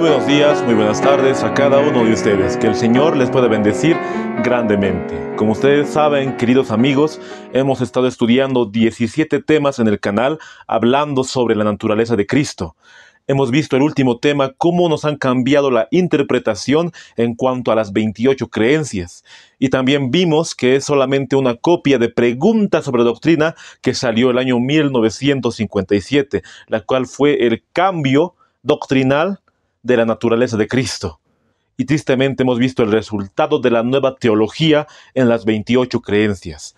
buenos días, muy buenas tardes a cada uno de ustedes. Que el Señor les pueda bendecir grandemente. Como ustedes saben, queridos amigos, hemos estado estudiando 17 temas en el canal hablando sobre la naturaleza de Cristo. Hemos visto el último tema, cómo nos han cambiado la interpretación en cuanto a las 28 creencias. Y también vimos que es solamente una copia de Preguntas sobre Doctrina que salió el año 1957, la cual fue el cambio doctrinal de la naturaleza de Cristo. Y tristemente hemos visto el resultado de la nueva teología en las 28 creencias.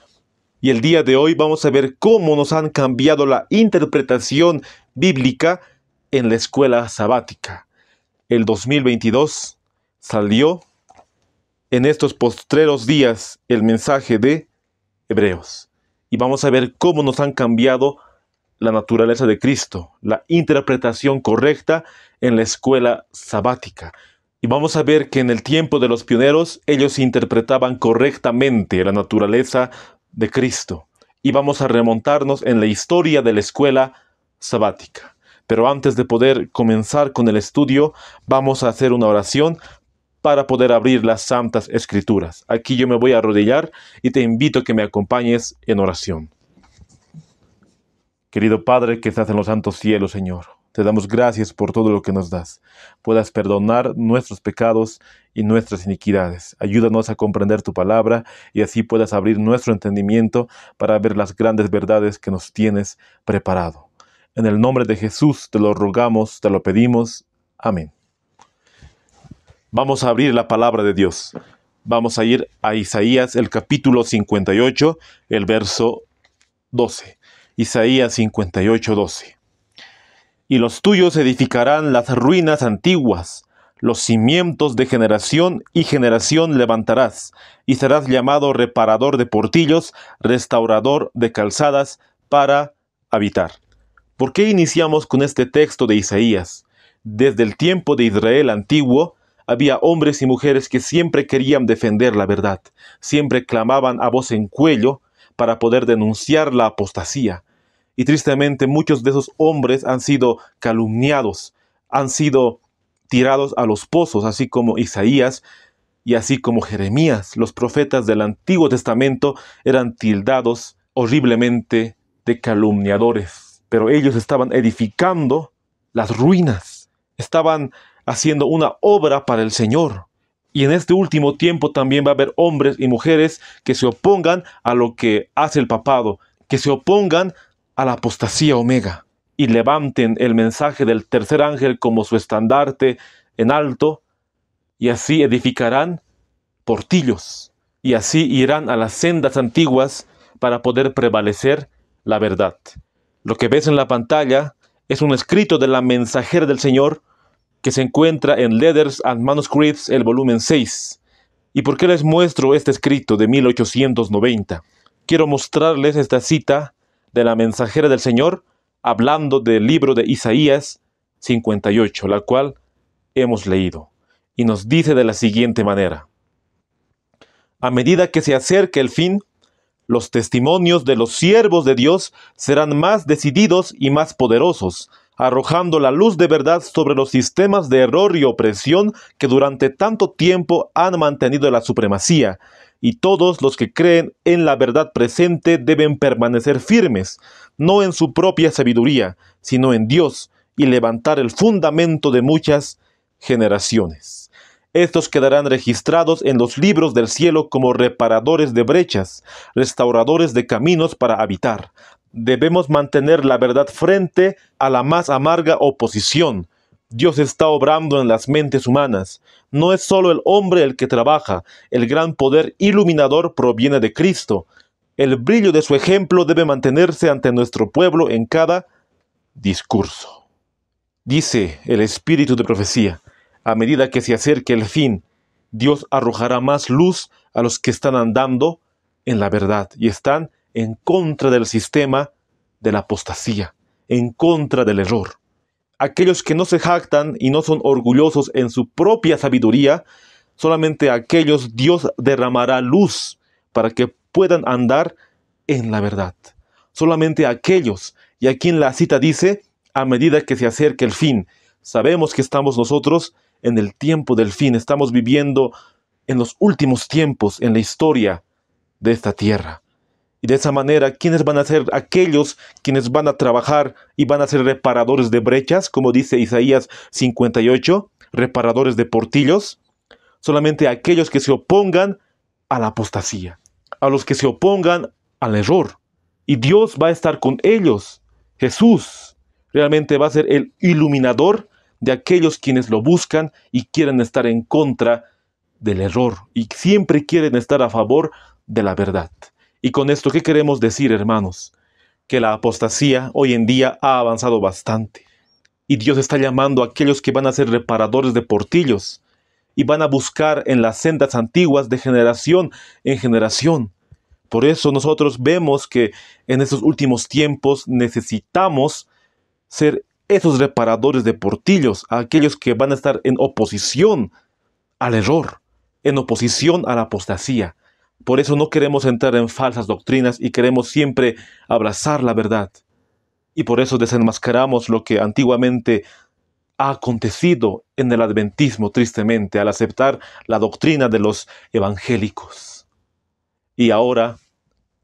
Y el día de hoy vamos a ver cómo nos han cambiado la interpretación bíblica en la escuela sabática. El 2022 salió en estos postreros días el mensaje de Hebreos. Y vamos a ver cómo nos han cambiado la naturaleza de Cristo, la interpretación correcta en la escuela sabática. Y vamos a ver que en el tiempo de los pioneros, ellos interpretaban correctamente la naturaleza de Cristo. Y vamos a remontarnos en la historia de la escuela sabática. Pero antes de poder comenzar con el estudio, vamos a hacer una oración para poder abrir las Santas Escrituras. Aquí yo me voy a arrodillar y te invito a que me acompañes en oración. Querido Padre que estás en los santos cielos, Señor, te damos gracias por todo lo que nos das. Puedas perdonar nuestros pecados y nuestras iniquidades. Ayúdanos a comprender tu palabra y así puedas abrir nuestro entendimiento para ver las grandes verdades que nos tienes preparado. En el nombre de Jesús te lo rogamos, te lo pedimos. Amén. Vamos a abrir la palabra de Dios. Vamos a ir a Isaías, el capítulo 58, el verso 12. Isaías 58, 12. Y los tuyos edificarán las ruinas antiguas, los cimientos de generación y generación levantarás, y serás llamado reparador de portillos, restaurador de calzadas para habitar. ¿Por qué iniciamos con este texto de Isaías? Desde el tiempo de Israel antiguo, había hombres y mujeres que siempre querían defender la verdad, siempre clamaban a voz en cuello para poder denunciar la apostasía. Y tristemente muchos de esos hombres han sido calumniados, han sido tirados a los pozos, así como Isaías y así como Jeremías. Los profetas del Antiguo Testamento eran tildados horriblemente de calumniadores. Pero ellos estaban edificando las ruinas, estaban haciendo una obra para el Señor. Y en este último tiempo también va a haber hombres y mujeres que se opongan a lo que hace el papado, que se opongan a la apostasía omega y levanten el mensaje del tercer ángel como su estandarte en alto, y así edificarán portillos, y así irán a las sendas antiguas para poder prevalecer la verdad. Lo que ves en la pantalla es un escrito de la Mensajera del Señor que se encuentra en Letters and Manuscripts, el volumen 6. ¿Y por qué les muestro este escrito de 1890? Quiero mostrarles esta cita de la Mensajera del Señor hablando del libro de Isaías 58, la cual hemos leído. Y nos dice de la siguiente manera: a medida que se acerque el fin, los testimonios de los siervos de Dios serán más decididos y más poderosos, arrojando la luz de verdad sobre los sistemas de error y opresión que durante tanto tiempo han mantenido la supremacía. Y todos los que creen en la verdad presente deben permanecer firmes, no en su propia sabiduría, sino en Dios, y levantar el fundamento de muchas generaciones. Estos quedarán registrados en los libros del cielo como reparadores de brechas, restauradores de caminos para habitar. Debemos mantener la verdad frente a la más amarga oposición. Dios está obrando en las mentes humanas. No es solo el hombre el que trabaja. El gran poder iluminador proviene de Cristo. El brillo de su ejemplo debe mantenerse ante nuestro pueblo en cada discurso. Dice el espíritu de profecía: a medida que se acerque el fin, Dios arrojará más luz a los que están andando en la verdad y están en contra del sistema de la apostasía, en contra del error. Aquellos que no se jactan y no son orgullosos en su propia sabiduría, solamente a aquellos Dios derramará luz para que puedan andar en la verdad. Solamente a aquellos, y aquí en la cita dice, a medida que se acerque el fin. Sabemos que estamos nosotros en el tiempo del fin. Estamos viviendo en los últimos tiempos en la historia de esta tierra. Y de esa manera, ¿quiénes van a ser aquellos quienes van a trabajar y van a ser reparadores de brechas? Como dice Isaías 58, reparadores de portillos. Solamente aquellos que se opongan a la apostasía, a los que se opongan al error. Y Dios va a estar con ellos. Jesús realmente va a ser el iluminador de aquellos quienes lo buscan y quieren estar en contra del error y siempre quieren estar a favor de la verdad. Y con esto, ¿qué queremos decir, hermanos? Que la apostasía hoy en día ha avanzado bastante. Y Dios está llamando a aquellos que van a ser reparadores de portillos y van a buscar en las sendas antiguas de generación en generación. Por eso nosotros vemos que en estos últimos tiempos necesitamos ser esos reparadores de portillos, a aquellos que van a estar en oposición al error, en oposición a la apostasía. Por eso no queremos entrar en falsas doctrinas y queremos siempre abrazar la verdad. Y por eso desenmascaramos lo que antiguamente ha acontecido en el adventismo, tristemente, al aceptar la doctrina de los evangélicos. Y ahora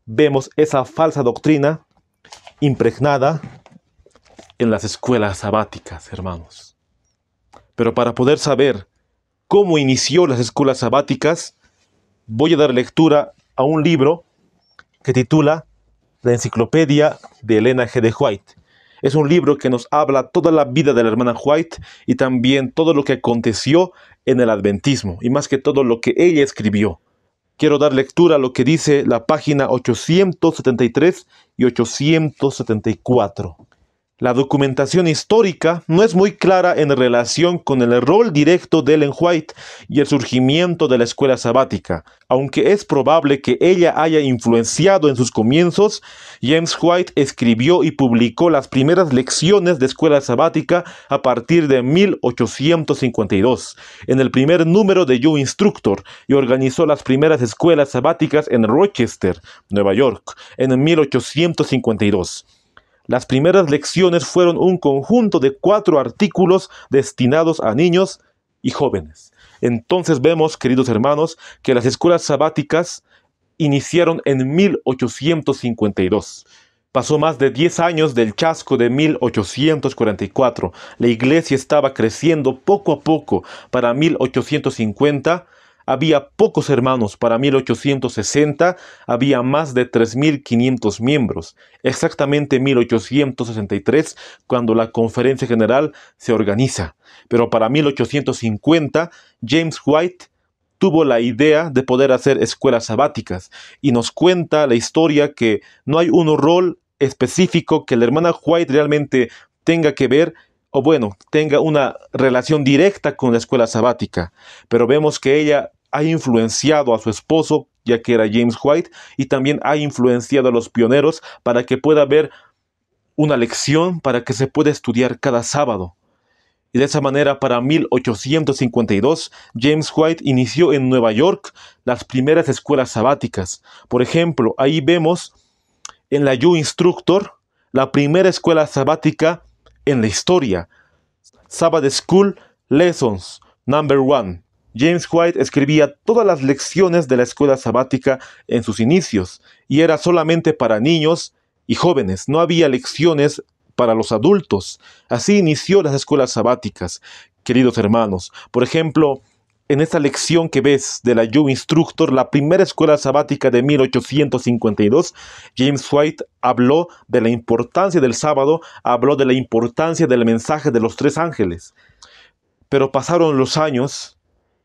vemos esa falsa doctrina impregnada en las escuelas sabáticas, hermanos. Pero para poder saber cómo inició las escuelas sabáticas, voy a dar lectura a un libro que titula La Enciclopedia de Elena G. de White. Es un libro que nos habla toda la vida de la hermana White y también todo lo que aconteció en el adventismo y más que todo lo que ella escribió. Quiero dar lectura a lo que dice la página 873 y 874. La documentación histórica no es muy clara en relación con el rol directo de Ellen White y el surgimiento de la escuela sabática. Aunque es probable que ella haya influenciado en sus comienzos, James White escribió y publicó las primeras lecciones de escuela sabática a partir de 1852, en el primer número de You Instructor, y organizó las primeras escuelas sabáticas en Rochester, Nueva York, en 1852. Las primeras lecciones fueron un conjunto de 4 artículos destinados a niños y jóvenes. Entonces vemos, queridos hermanos, que las escuelas sabáticas iniciaron en 1852. Pasó más de 10 años del chasco de 1844. La iglesia estaba creciendo poco a poco. Para 1850 había pocos hermanos. Para 1860 había más de 3.500 miembros. Exactamente 1863, cuando la Conferencia General se organiza. Pero para 1850, James White tuvo la idea de poder hacer escuelas sabáticas y nos cuenta la historia que no hay un rol específico que la hermana White realmente tenga que ver o bueno, tenga una relación directa con la escuela sabática, pero vemos que ella ha influenciado a su esposo, ya que era James White, y también ha influenciado a los pioneros para que pueda haber una lección para que se pueda estudiar cada sábado. Y de esa manera, para 1852, James White inició en Nueva York las primeras escuelas sabáticas. Por ejemplo, ahí vemos en la You Instructor la primera escuela sabática en la historia. Sabbath School Lessons Number 1. James White escribía todas las lecciones de la escuela sabática en sus inicios, y era solamente para niños y jóvenes. No había lecciones para los adultos. Así inició las escuelas sabáticas, queridos hermanos. Por ejemplo, en esta lección que ves de la You Instructor, la primera escuela sabática de 1852, James White habló de la importancia del sábado, habló de la importancia del mensaje de los 3 ángeles. Pero pasaron los años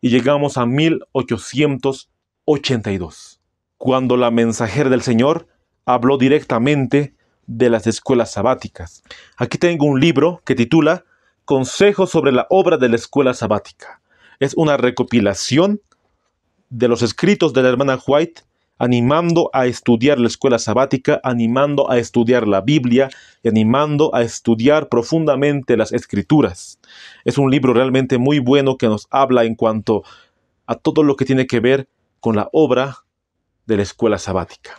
y llegamos a 1882, cuando la mensajera del Señor habló directamente de las escuelas sabáticas. Aquí tengo un libro que titula Consejos sobre la obra de la escuela sabática. Es una recopilación de los escritos de la hermana White, animando a estudiar la escuela sabática, animando a estudiar la Biblia y animando a estudiar profundamente las Escrituras. Es un libro realmente muy bueno que nos habla en cuanto a todo lo que tiene que ver con la obra de la escuela sabática.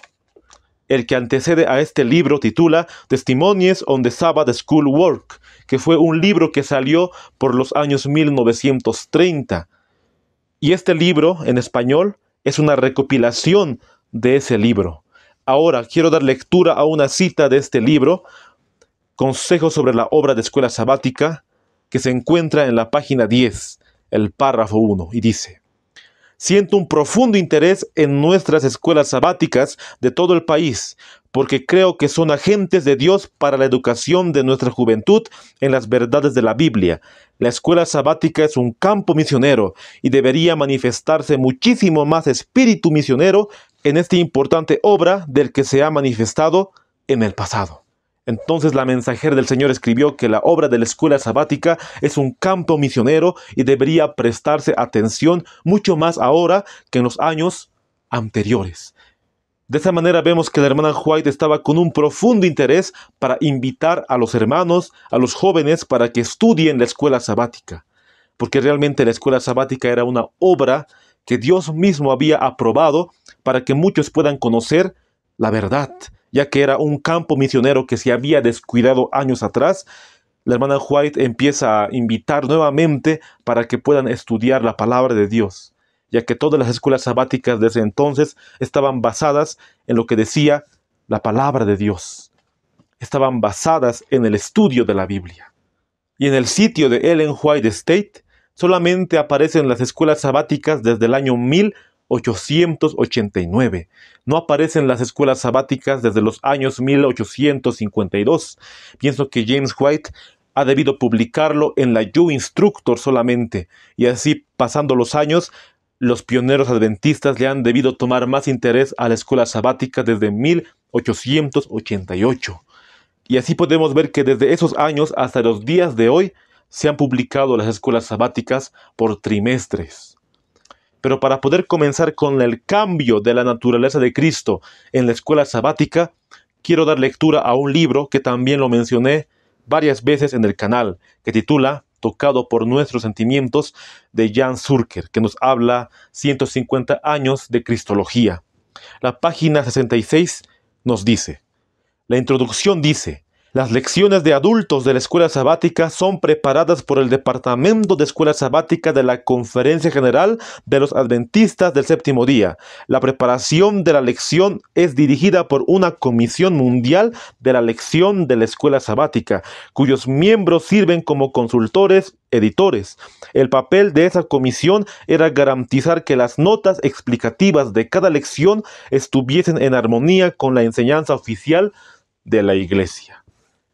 El que antecede a este libro titula Testimonies on the Sabbath School Work, que fue un libro que salió por los años 1930. Y este libro, en español, es una recopilación de ese libro. Ahora quiero dar lectura a una cita de este libro, Consejos sobre la obra de escuela sabática, que se encuentra en la página 10, el párrafo 1, y dice: Siento un profundo interés en nuestras escuelas sabáticas de todo el país, porque creo que son agentes de Dios para la educación de nuestra juventud en las verdades de la Biblia. La escuela sabática es un campo misionero y debería manifestarse muchísimo más espíritu misionero en esta importante obra del que se ha manifestado en el pasado. Entonces la mensajera del Señor escribió que la obra de la escuela sabática es un campo misionero y debería prestarse atención mucho más ahora que en los años anteriores. De esa manera vemos que la hermana White estaba con un profundo interés para invitar a los hermanos, a los jóvenes, para que estudien la escuela sabática, porque realmente la escuela sabática era una obra que Dios mismo había aprobado para que muchos puedan conocer la verdad, ya que era un campo misionero que se había descuidado años atrás. La hermana White empieza a invitar nuevamente para que puedan estudiar la palabra de Dios, ya que todas las escuelas sabáticas desde entonces estaban basadas en lo que decía la palabra de Dios. Estaban basadas en el estudio de la Biblia. Y en el sitio de Ellen White State solamente aparecen las escuelas sabáticas desde el año 1889. No aparecen las escuelas sabáticas desde los años 1852. Pienso que James White ha debido publicarlo en la You Instructor solamente, y así, pasando los años, los pioneros adventistas le han debido tomar más interés a la escuela sabática desde 1888. Y así podemos ver que desde esos años hasta los días de hoy se han publicado las escuelas sabáticas por trimestres. Pero para poder comenzar con el cambio de la naturaleza de Cristo en la escuela sabática, quiero dar lectura a un libro que también lo mencioné varias veces en el canal, que titula Tocado por nuestros sentimientos, de Jan Surker, que nos habla 150 años de Cristología. La página 66 nos dice: la introducción dice: las lecciones de adultos de la escuela sabática son preparadas por el Departamento de Escuela Sabática de la Conferencia General de los Adventistas del Séptimo Día. La preparación de la lección es dirigida por una comisión mundial de la lección de la escuela sabática, cuyos miembros sirven como consultores, editores. El papel de esa comisión era garantizar que las notas explicativas de cada lección estuviesen en armonía con la enseñanza oficial de la Iglesia.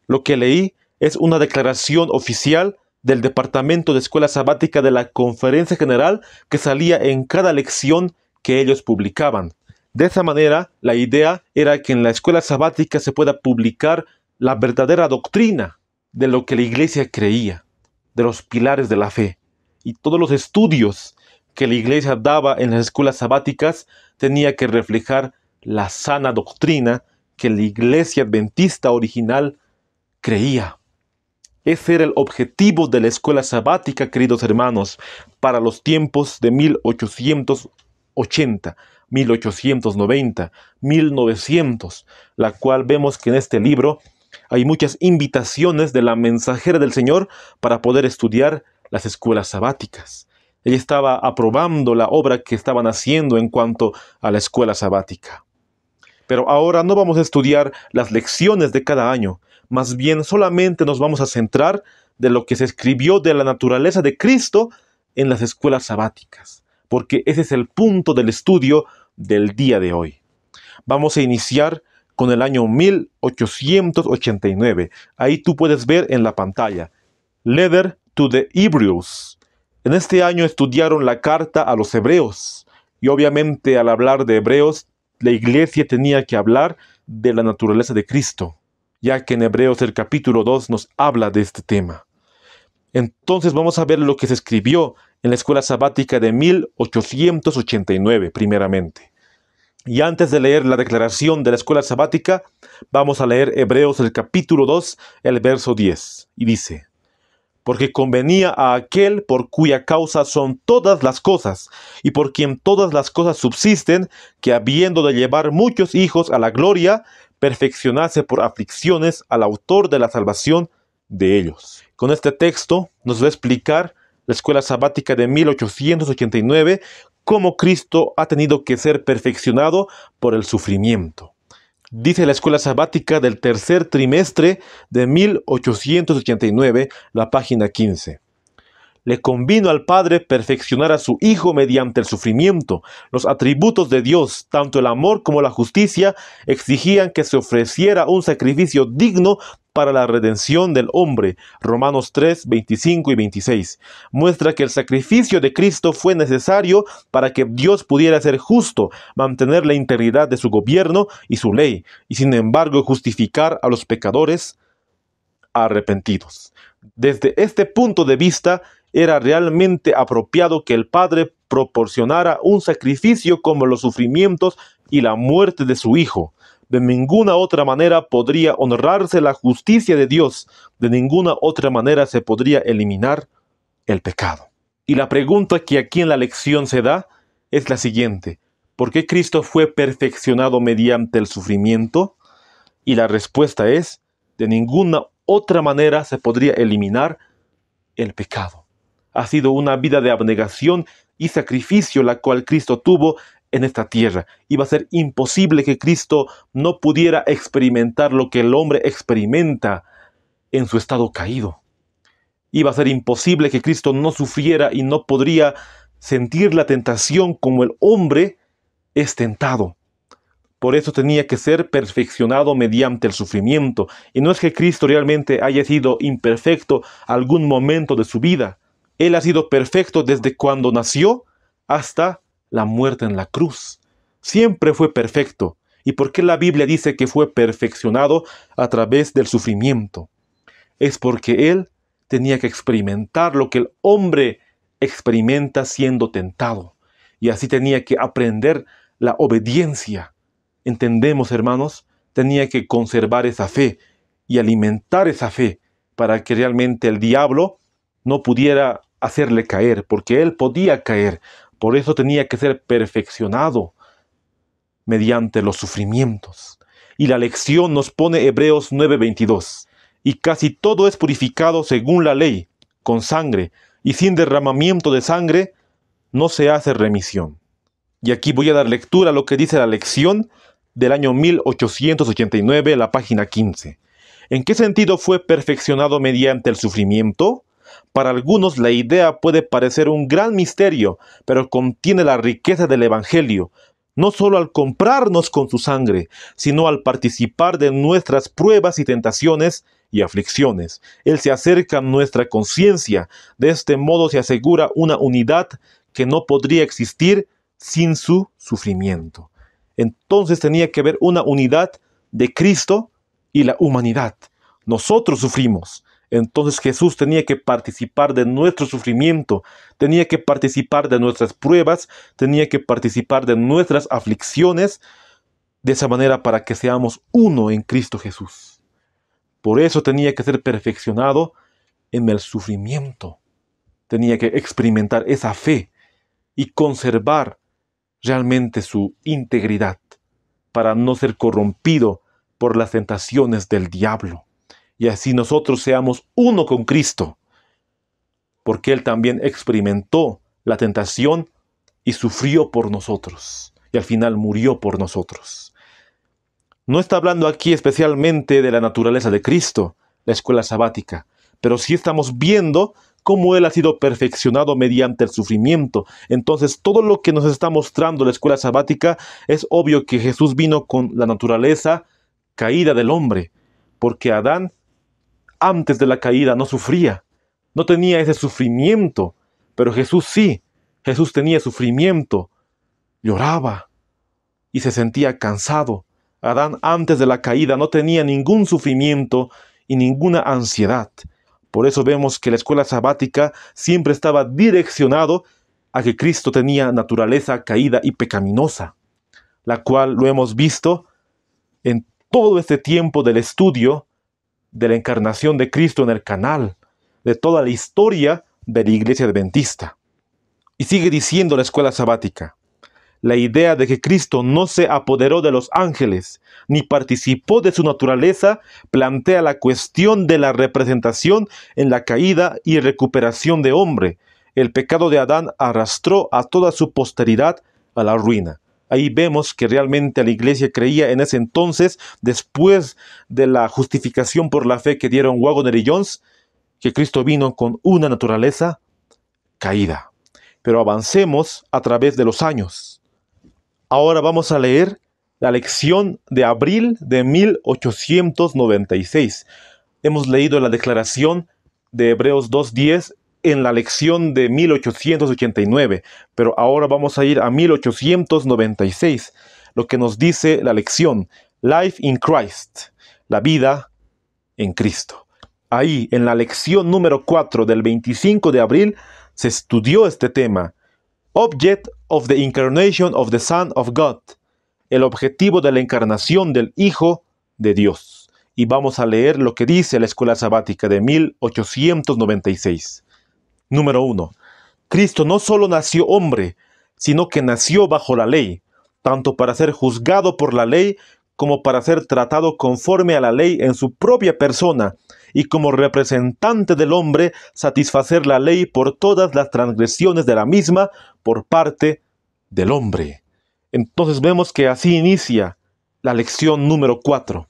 Lo que leí es una declaración oficial del Departamento de Escuela Sabática de la Conferencia General que salía en cada lección que ellos publicaban. De esa manera, la idea era que en la escuela sabática se pueda publicar la verdadera doctrina de lo que la Iglesia creía, de los pilares de la fe. Y todos los estudios que la Iglesia daba en las escuelas sabáticas tenía que reflejar la sana doctrina que la Iglesia Adventista original creía. Ese era el objetivo de la escuela sabática, queridos hermanos, para los tiempos de 1880, 1890, 1900, la cual vemos que en este libro hay muchas invitaciones de la mensajera del Señor para poder estudiar las escuelas sabáticas. Ella estaba aprobando la obra que estaban haciendo en cuanto a la escuela sabática. Pero ahora no vamos a estudiar las lecciones de cada año, más bien solamente nos vamos a centrar de lo que se escribió de la naturaleza de Cristo en las escuelas sabáticas, porque ese es el punto del estudio del día de hoy. Vamos a iniciar con el año 1889. Ahí tú puedes ver en la pantalla, Letter to the Hebrews. En este año estudiaron la carta a los hebreos, y obviamente al hablar de hebreos, la iglesia tenía que hablar de la naturaleza de Cristo, ya que en Hebreos el capítulo 2 nos habla de este tema. Entonces vamos a ver lo que se escribió en la escuela sabática de 1889, primeramente. Y antes de leer la declaración de la escuela sabática, vamos a leer Hebreos el capítulo 2, el verso 10, y dice: porque convenía a aquel por cuya causa son todas las cosas, y por quien todas las cosas subsisten, que habiendo de llevar muchos hijos a la gloria, perfeccionase por aflicciones al autor de la salvación de ellos. Con este texto nos va a explicar la escuela sabática de 1889 cómo Cristo ha tenido que ser perfeccionado por el sufrimiento. Dice la escuela sabática del tercer trimestre de 1889, la página 15. Le convino al Padre perfeccionar a su Hijo mediante el sufrimiento. Los atributos de Dios, tanto el amor como la justicia, exigían que se ofreciera un sacrificio digno para la redención del hombre. Romanos 3, 25 y 26. Muestra que el sacrificio de Cristo fue necesario para que Dios pudiera ser justo, mantener la integridad de su gobierno y su ley, y sin embargo justificar a los pecadores arrepentidos. Desde este punto de vista, era realmente apropiado que el Padre proporcionara un sacrificio como los sufrimientos y la muerte de su Hijo. De ninguna otra manera podría honrarse la justicia de Dios. De ninguna otra manera se podría eliminar el pecado. Y la pregunta que aquí en la lección se da es la siguiente: ¿por qué Cristo fue perfeccionado mediante el sufrimiento? Y la respuesta es: de ninguna otra manera se podría eliminar el pecado. Ha sido una vida de abnegación y sacrificio la cual Cristo tuvo en esta tierra. Iba a ser imposible que Cristo no pudiera experimentar lo que el hombre experimenta en su estado caído. Iba a ser imposible que Cristo no sufriera y no podría sentir la tentación como el hombre es tentado. Por eso tenía que ser perfeccionado mediante el sufrimiento. Y no es que Cristo realmente haya sido imperfecto algún momento de su vida. Él ha sido perfecto desde cuando nació hasta la muerte en la cruz. Siempre fue perfecto. ¿Y por qué la Biblia dice que fue perfeccionado a través del sufrimiento? Es porque Él tenía que experimentar lo que el hombre experimenta siendo tentado. Y así tenía que aprender la obediencia. Entendemos, hermanos, tenía que conservar esa fe y alimentar esa fe para que realmente el diablo no pudiera hacerle caer, porque él podía caer. Por eso tenía que ser perfeccionado mediante los sufrimientos. Y la lección nos pone Hebreos 9:22. Y casi todo es purificado según la ley, con sangre, y sin derramamiento de sangre no se hace remisión. Y aquí voy a dar lectura a lo que dice la lección del año 1889, la página 15. ¿En qué sentido fue perfeccionado mediante el sufrimiento? Para algunos la idea puede parecer un gran misterio, pero contiene la riqueza del Evangelio, no solo al comprarnos con su sangre, sino al participar de nuestras pruebas y tentaciones y aflicciones. Él se acerca a nuestra conciencia. De este modo se asegura una unidad que no podría existir sin su sufrimiento. Entonces tenía que haber una unidad de Cristo y la humanidad. Nosotros sufrimos. Entonces Jesús tenía que participar de nuestro sufrimiento, tenía que participar de nuestras pruebas, tenía que participar de nuestras aflicciones, de esa manera para que seamos uno en Cristo Jesús. Por eso tenía que ser perfeccionado en el sufrimiento. Tenía que experimentar esa fe y conservar realmente su integridad para no ser corrompido por las tentaciones del diablo. Y así nosotros seamos uno con Cristo, porque Él también experimentó la tentación y sufrió por nosotros, y al final murió por nosotros. No está hablando aquí especialmente de la naturaleza de Cristo, la escuela sabática, pero sí estamos viendo cómo Él ha sido perfeccionado mediante el sufrimiento. Entonces, todo lo que nos está mostrando la escuela sabática es obvio que Jesús vino con la naturaleza caída del hombre, porque Adán, antes de la caída, no sufría, no tenía ese sufrimiento, pero Jesús sí. Jesús tenía sufrimiento, lloraba y se sentía cansado. Adán, antes de la caída, no tenía ningún sufrimiento y ninguna ansiedad. Por eso vemos que la escuela sabática siempre estaba direccionado a que Cristo tenía naturaleza caída y pecaminosa, la cual lo hemos visto en todo este tiempo del estudio de la encarnación de Cristo en el canal. de toda la historia de la Iglesia Adventista. Y sigue diciendo la escuela sabática: la idea de que Cristo no se apoderó de los ángeles ni participó de su naturaleza plantea la cuestión de la representación en la caída y recuperación de hombre. El pecado de Adán arrastró a toda su posteridad a la ruina. Ahí vemos que realmente la iglesia creía en ese entonces, después de la justificación por la fe que dieron Waggoner y Jones, que Cristo vino con una naturaleza caída. Pero avancemos a través de los años. Ahora vamos a leer la lección de abril de 1896. Hemos leído la declaración de Hebreos 2:10 en la lección de 1889, pero ahora vamos a ir a 1896, lo que nos dice la lección Life in Christ, la vida en Cristo. Ahí, en la lección número 4 del 25 de abril, se estudió este tema, Object of the Incarnation of the Son of God, el objetivo de la encarnación del Hijo de Dios. Y vamos a leer lo que dice la escuela sabática de 1896. Número 1. Cristo no solo nació hombre, sino que nació bajo la ley, tanto para ser juzgado por la ley como para ser tratado conforme a la ley en su propia persona, y como representante del hombre satisfacer la ley por todas las transgresiones de la misma por parte del hombre. Entonces vemos que así inicia la lección número 4,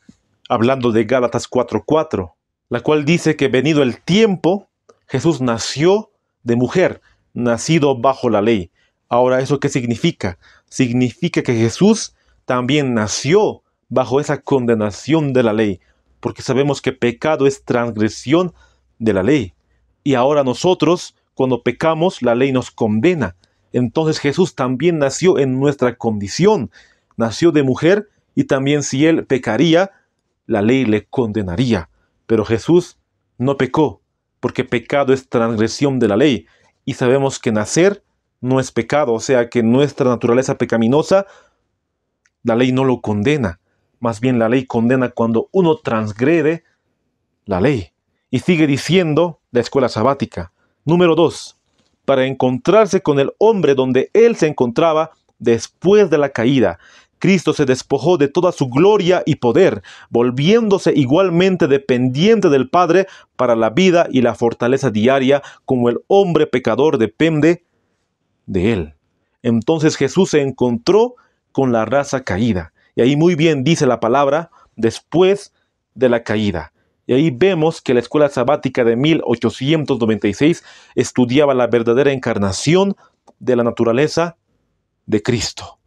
hablando de Gálatas 4:4, la cual dice que venido el tiempo, Jesús nació de mujer, nacido bajo la ley. Ahora, ¿eso qué significa? Significa que Jesús también nació bajo esa condenación de la ley, porque sabemos que pecado es transgresión de la ley. Y ahora nosotros, cuando pecamos, la ley nos condena. Entonces Jesús también nació en nuestra condición, nació de mujer, y también si él pecaría, la ley le condenaría. Pero Jesús no pecó, porque pecado es transgresión de la ley, y sabemos que nacer no es pecado, o sea que nuestra naturaleza pecaminosa, la ley no lo condena, más bien la ley condena cuando uno transgrede la ley. Y sigue diciendo la escuela sabática, número 2, para encontrarse con el hombre donde él se encontraba después de la caída, Cristo se despojó de toda su gloria y poder, volviéndose igualmente dependiente del Padre para la vida y la fortaleza diaria, como el hombre pecador depende de él. Entonces Jesús se encontró con la raza caída. Y ahí muy bien dice la palabra, después de la caída. Y ahí vemos que la escuela sabática de 1896 estudiaba la verdadera encarnación de la naturaleza de Cristo.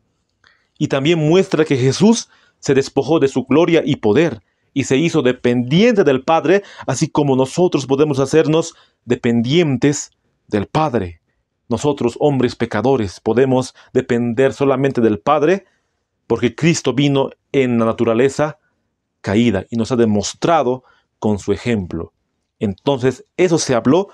Y también muestra que Jesús se despojó de su gloria y poder y se hizo dependiente del Padre, así como nosotros podemos hacernos dependientes del Padre. Nosotros, hombres pecadores, podemos depender solamente del Padre porque Cristo vino en la naturaleza caída y nos ha demostrado con su ejemplo. Entonces, eso se habló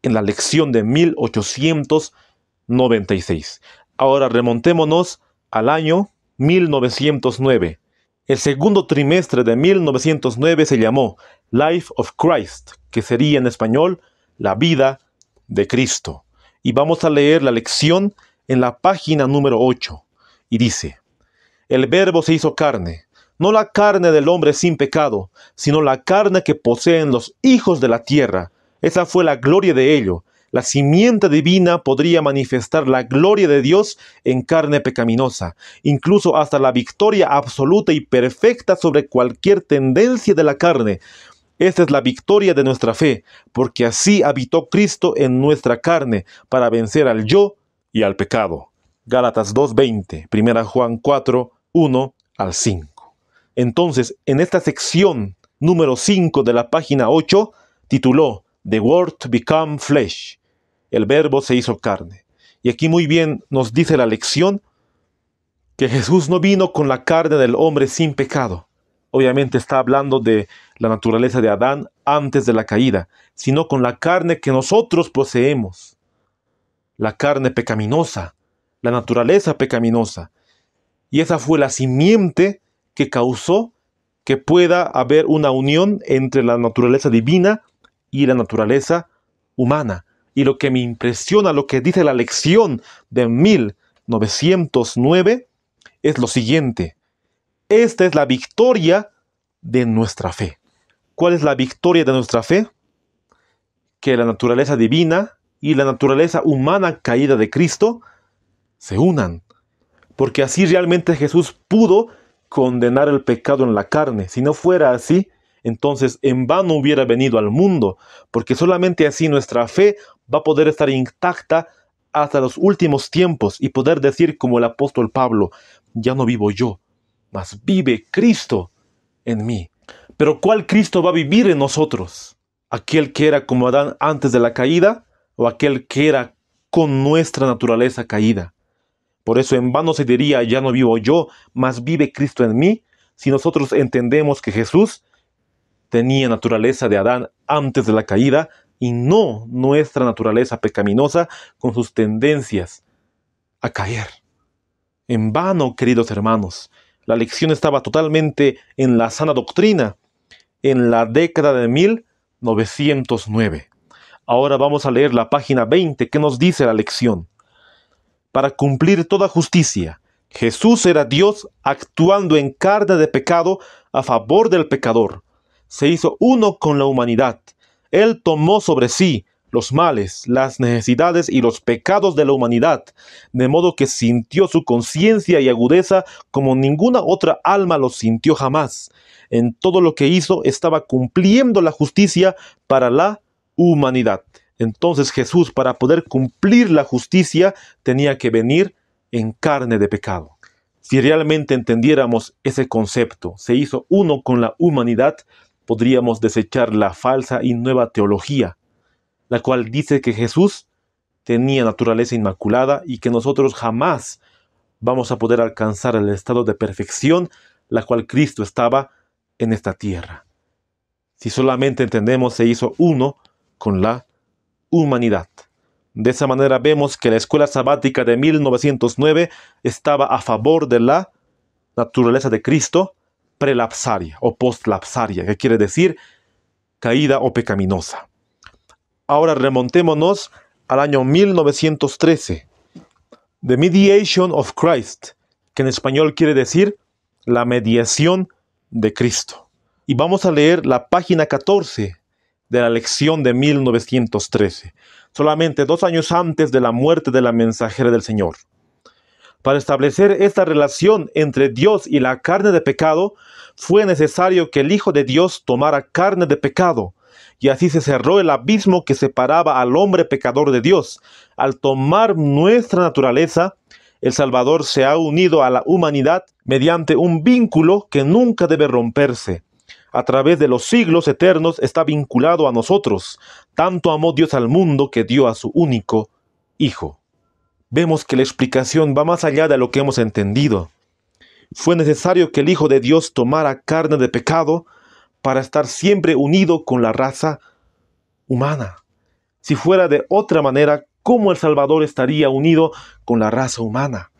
en la lección de 1896. Ahora remontémonos al año 1909. El segundo trimestre de 1909 se llamó Life of Christ, que sería en español la vida de Cristo. Y vamos a leer la lección en la página número 8. Y dice, el Verbo se hizo carne, no la carne del hombre sin pecado, sino la carne que poseen los hijos de la tierra. Esa fue la gloria de ello. La simiente divina podría manifestar la gloria de Dios en carne pecaminosa, incluso hasta la victoria absoluta y perfecta sobre cualquier tendencia de la carne. Esta es la victoria de nuestra fe, porque así habitó Cristo en nuestra carne, para vencer al yo y al pecado. Gálatas 2:20, 1 Juan 4:1 al 5. Entonces, en esta sección número 5 de la página 8, tituló The Word Become Flesh. El Verbo se hizo carne. Y aquí muy bien nos dice la lección que Jesús no vino con la carne del hombre sin pecado. Obviamente está hablando de la naturaleza de Adán antes de la caída, sino con la carne que nosotros poseemos. La carne pecaminosa, la naturaleza pecaminosa. Y esa fue la simiente que causó que pueda haber una unión entre la naturaleza divina y la naturaleza humana. Y lo que me impresiona, lo que dice la lección de 1909, es lo siguiente. Esta es la victoria de nuestra fe. ¿Cuál es la victoria de nuestra fe? Que la naturaleza divina y la naturaleza humana caída de Cristo se unan. Porque así realmente Jesús pudo condenar el pecado en la carne. Si no fuera así, entonces en vano hubiera venido al mundo, porque solamente así nuestra fe va a poder estar intacta hasta los últimos tiempos y poder decir como el apóstol Pablo, ya no vivo yo, mas vive Cristo en mí. Pero ¿cuál Cristo va a vivir en nosotros? ¿Aquel que era como Adán antes de la caída o aquel que era con nuestra naturaleza caída? Por eso en vano se diría, ya no vivo yo, mas vive Cristo en mí, si nosotros entendemos que Jesús tenía naturaleza de Adán antes de la caída y no nuestra naturaleza pecaminosa con sus tendencias a caer. En vano, queridos hermanos, la lección estaba totalmente en la sana doctrina en la década de 1909. Ahora vamos a leer la página 20 que nos dice la lección. Para cumplir toda justicia, Jesús era Dios actuando en carne de pecado a favor del pecador. Se hizo uno con la humanidad. Él tomó sobre sí los males, las necesidades y los pecados de la humanidad, de modo que sintió su conciencia y agudeza como ninguna otra alma lo sintió jamás. En todo lo que hizo estaba cumpliendo la justicia para la humanidad. Entonces Jesús, para poder cumplir la justicia, tenía que venir en carne de pecado. Si realmente entendiéramos ese concepto, se hizo uno con la humanidad, podríamos desechar la falsa y nueva teología, la cual dice que Jesús tenía naturaleza inmaculada y que nosotros jamás vamos a poder alcanzar el estado de perfección, la cual Cristo estaba en esta tierra. Si solamente entendemos, se hizo uno con la humanidad. De esa manera vemos que la escuela sabática de 1909 estaba a favor de la naturaleza de Cristo prelapsaria o postlapsaria, que quiere decir caída o pecaminosa. Ahora remontémonos al año 1913. The Mediation of Christ, que en español quiere decir la mediación de Cristo. Y vamos a leer la página 14 de la lección de 1913, solamente 2 años antes de la muerte de la mensajera del Señor. Para establecer esta relación entre Dios y la carne de pecado, fue necesario que el Hijo de Dios tomara carne de pecado, y así se cerró el abismo que separaba al hombre pecador de Dios. Al tomar nuestra naturaleza, el Salvador se ha unido a la humanidad mediante un vínculo que nunca debe romperse. A través de los siglos eternos está vinculado a nosotros. Tanto amó Dios al mundo que dio a su único Hijo. Vemos que la explicación va más allá de lo que hemos entendido. Fue necesario que el Hijo de Dios tomara carne de pecado para estar siempre unido con la raza humana. Si fuera de otra manera, ¿cómo el Salvador estaría unido con la raza humana?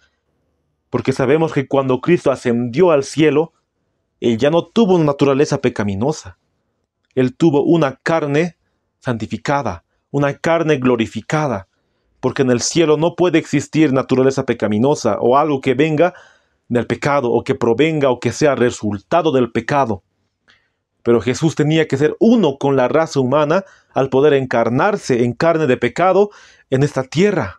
Porque sabemos que cuando Cristo ascendió al cielo, Él ya no tuvo una naturaleza pecaminosa. Él tuvo una carne santificada, una carne glorificada, porque en el cielo no puede existir naturaleza pecaminosa o algo que venga del pecado o que provenga o que sea resultado del pecado. Pero Jesús tenía que ser uno con la raza humana al poder encarnarse en carne de pecado en esta tierra.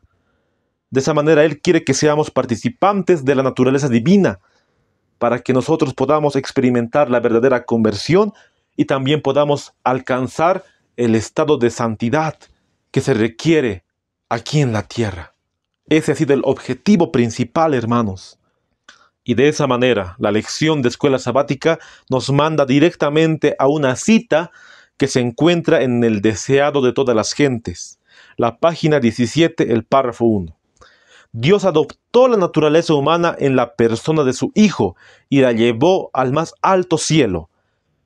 De esa manera Él quiere que seamos participantes de la naturaleza divina, para que nosotros podamos experimentar la verdadera conversión y también podamos alcanzar el estado de santidad que se requiere aquí en la tierra. Ese ha sido el objetivo principal, hermanos. Y de esa manera, la lección de escuela sabática nos manda directamente a una cita que se encuentra en el deseado de todas las gentes. La página 17, el párrafo 1. Dios adoptó la naturaleza humana en la persona de su Hijo y la llevó al más alto cielo.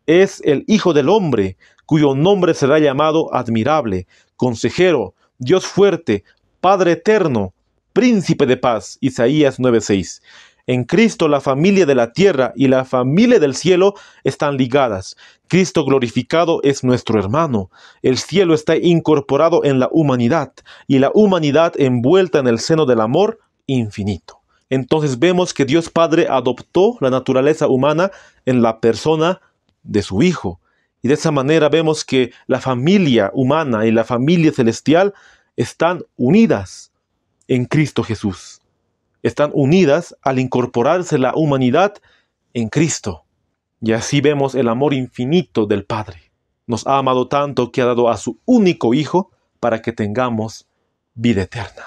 Es el Hijo del Hombre, cuyo nombre será llamado Admirable, Consejero, Dios Fuerte, Padre Eterno, Príncipe de Paz. Isaías 9:6. En Cristo la familia de la tierra y la familia del cielo están ligadas. Cristo glorificado es nuestro hermano. El cielo está incorporado en la humanidad y la humanidad envuelta en el seno del amor infinito. Entonces vemos que Dios Padre adoptó la naturaleza humana en la persona de su Hijo. Y de esa manera vemos que la familia humana y la familia celestial están unidas en Cristo Jesús. Están unidas al incorporarse la humanidad en Cristo. Y así vemos el amor infinito del Padre. Nos ha amado tanto que ha dado a su único Hijo para que tengamos vida eterna.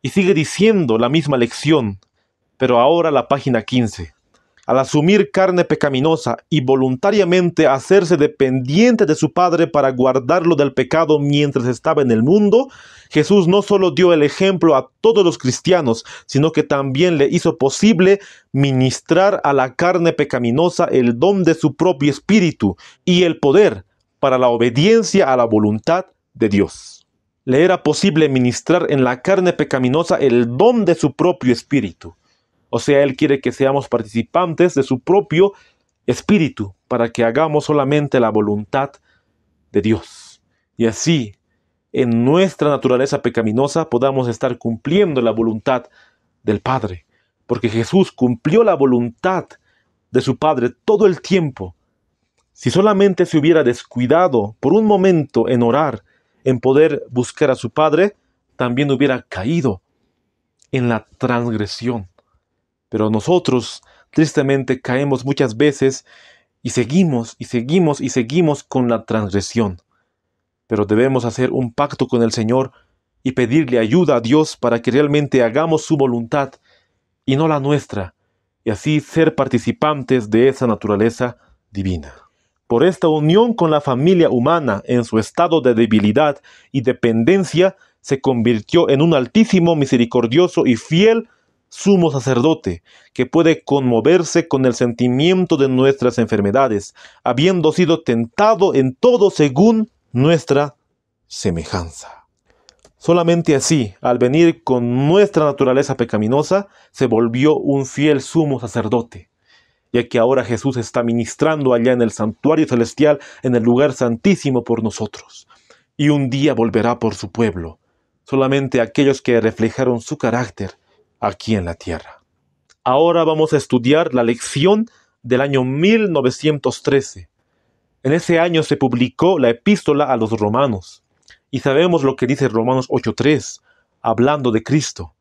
Y sigue diciendo la misma lección, pero ahora la página 15. Al asumir carne pecaminosa y voluntariamente hacerse dependiente de su Padre para guardarlo del pecado mientras estaba en el mundo, Jesús no solo dio el ejemplo a todos los cristianos, sino que también le hizo posible ministrar a la carne pecaminosa el don de su propio espíritu y el poder para la obediencia a la voluntad de Dios. Le era posible ministrar en la carne pecaminosa el don de su propio espíritu. O sea, Él quiere que seamos participantes de su propio espíritu para que hagamos solamente la voluntad de Dios. Y así, en nuestra naturaleza pecaminosa, podamos estar cumpliendo la voluntad del Padre. Porque Jesús cumplió la voluntad de su Padre todo el tiempo. Si solamente se hubiera descuidado por un momento en orar, en poder buscar a su Padre, también hubiera caído en la transgresión. Pero nosotros, tristemente, caemos muchas veces y seguimos con la transgresión. Pero debemos hacer un pacto con el Señor y pedirle ayuda a Dios para que realmente hagamos su voluntad y no la nuestra, y así ser participantes de esa naturaleza divina. Por esta unión con la familia humana en su estado de debilidad y dependencia, se convirtió en un altísimo, misericordioso y fiel sumo sacerdote, que puede conmoverse con el sentimiento de nuestras enfermedades, habiendo sido tentado en todo según nuestra semejanza. Solamente así, al venir con nuestra naturaleza pecaminosa, se volvió un fiel sumo sacerdote, ya que ahora Jesús está ministrando allá en el santuario celestial, en el lugar santísimo por nosotros. Y un día volverá por su pueblo, solamente aquellos que reflejaron su carácter aquí en la tierra. Ahora vamos a estudiar la lección del año 1913. En ese año se publicó la epístola a los romanos. Y sabemos lo que dice Romanos 8:3, hablando de Cristo.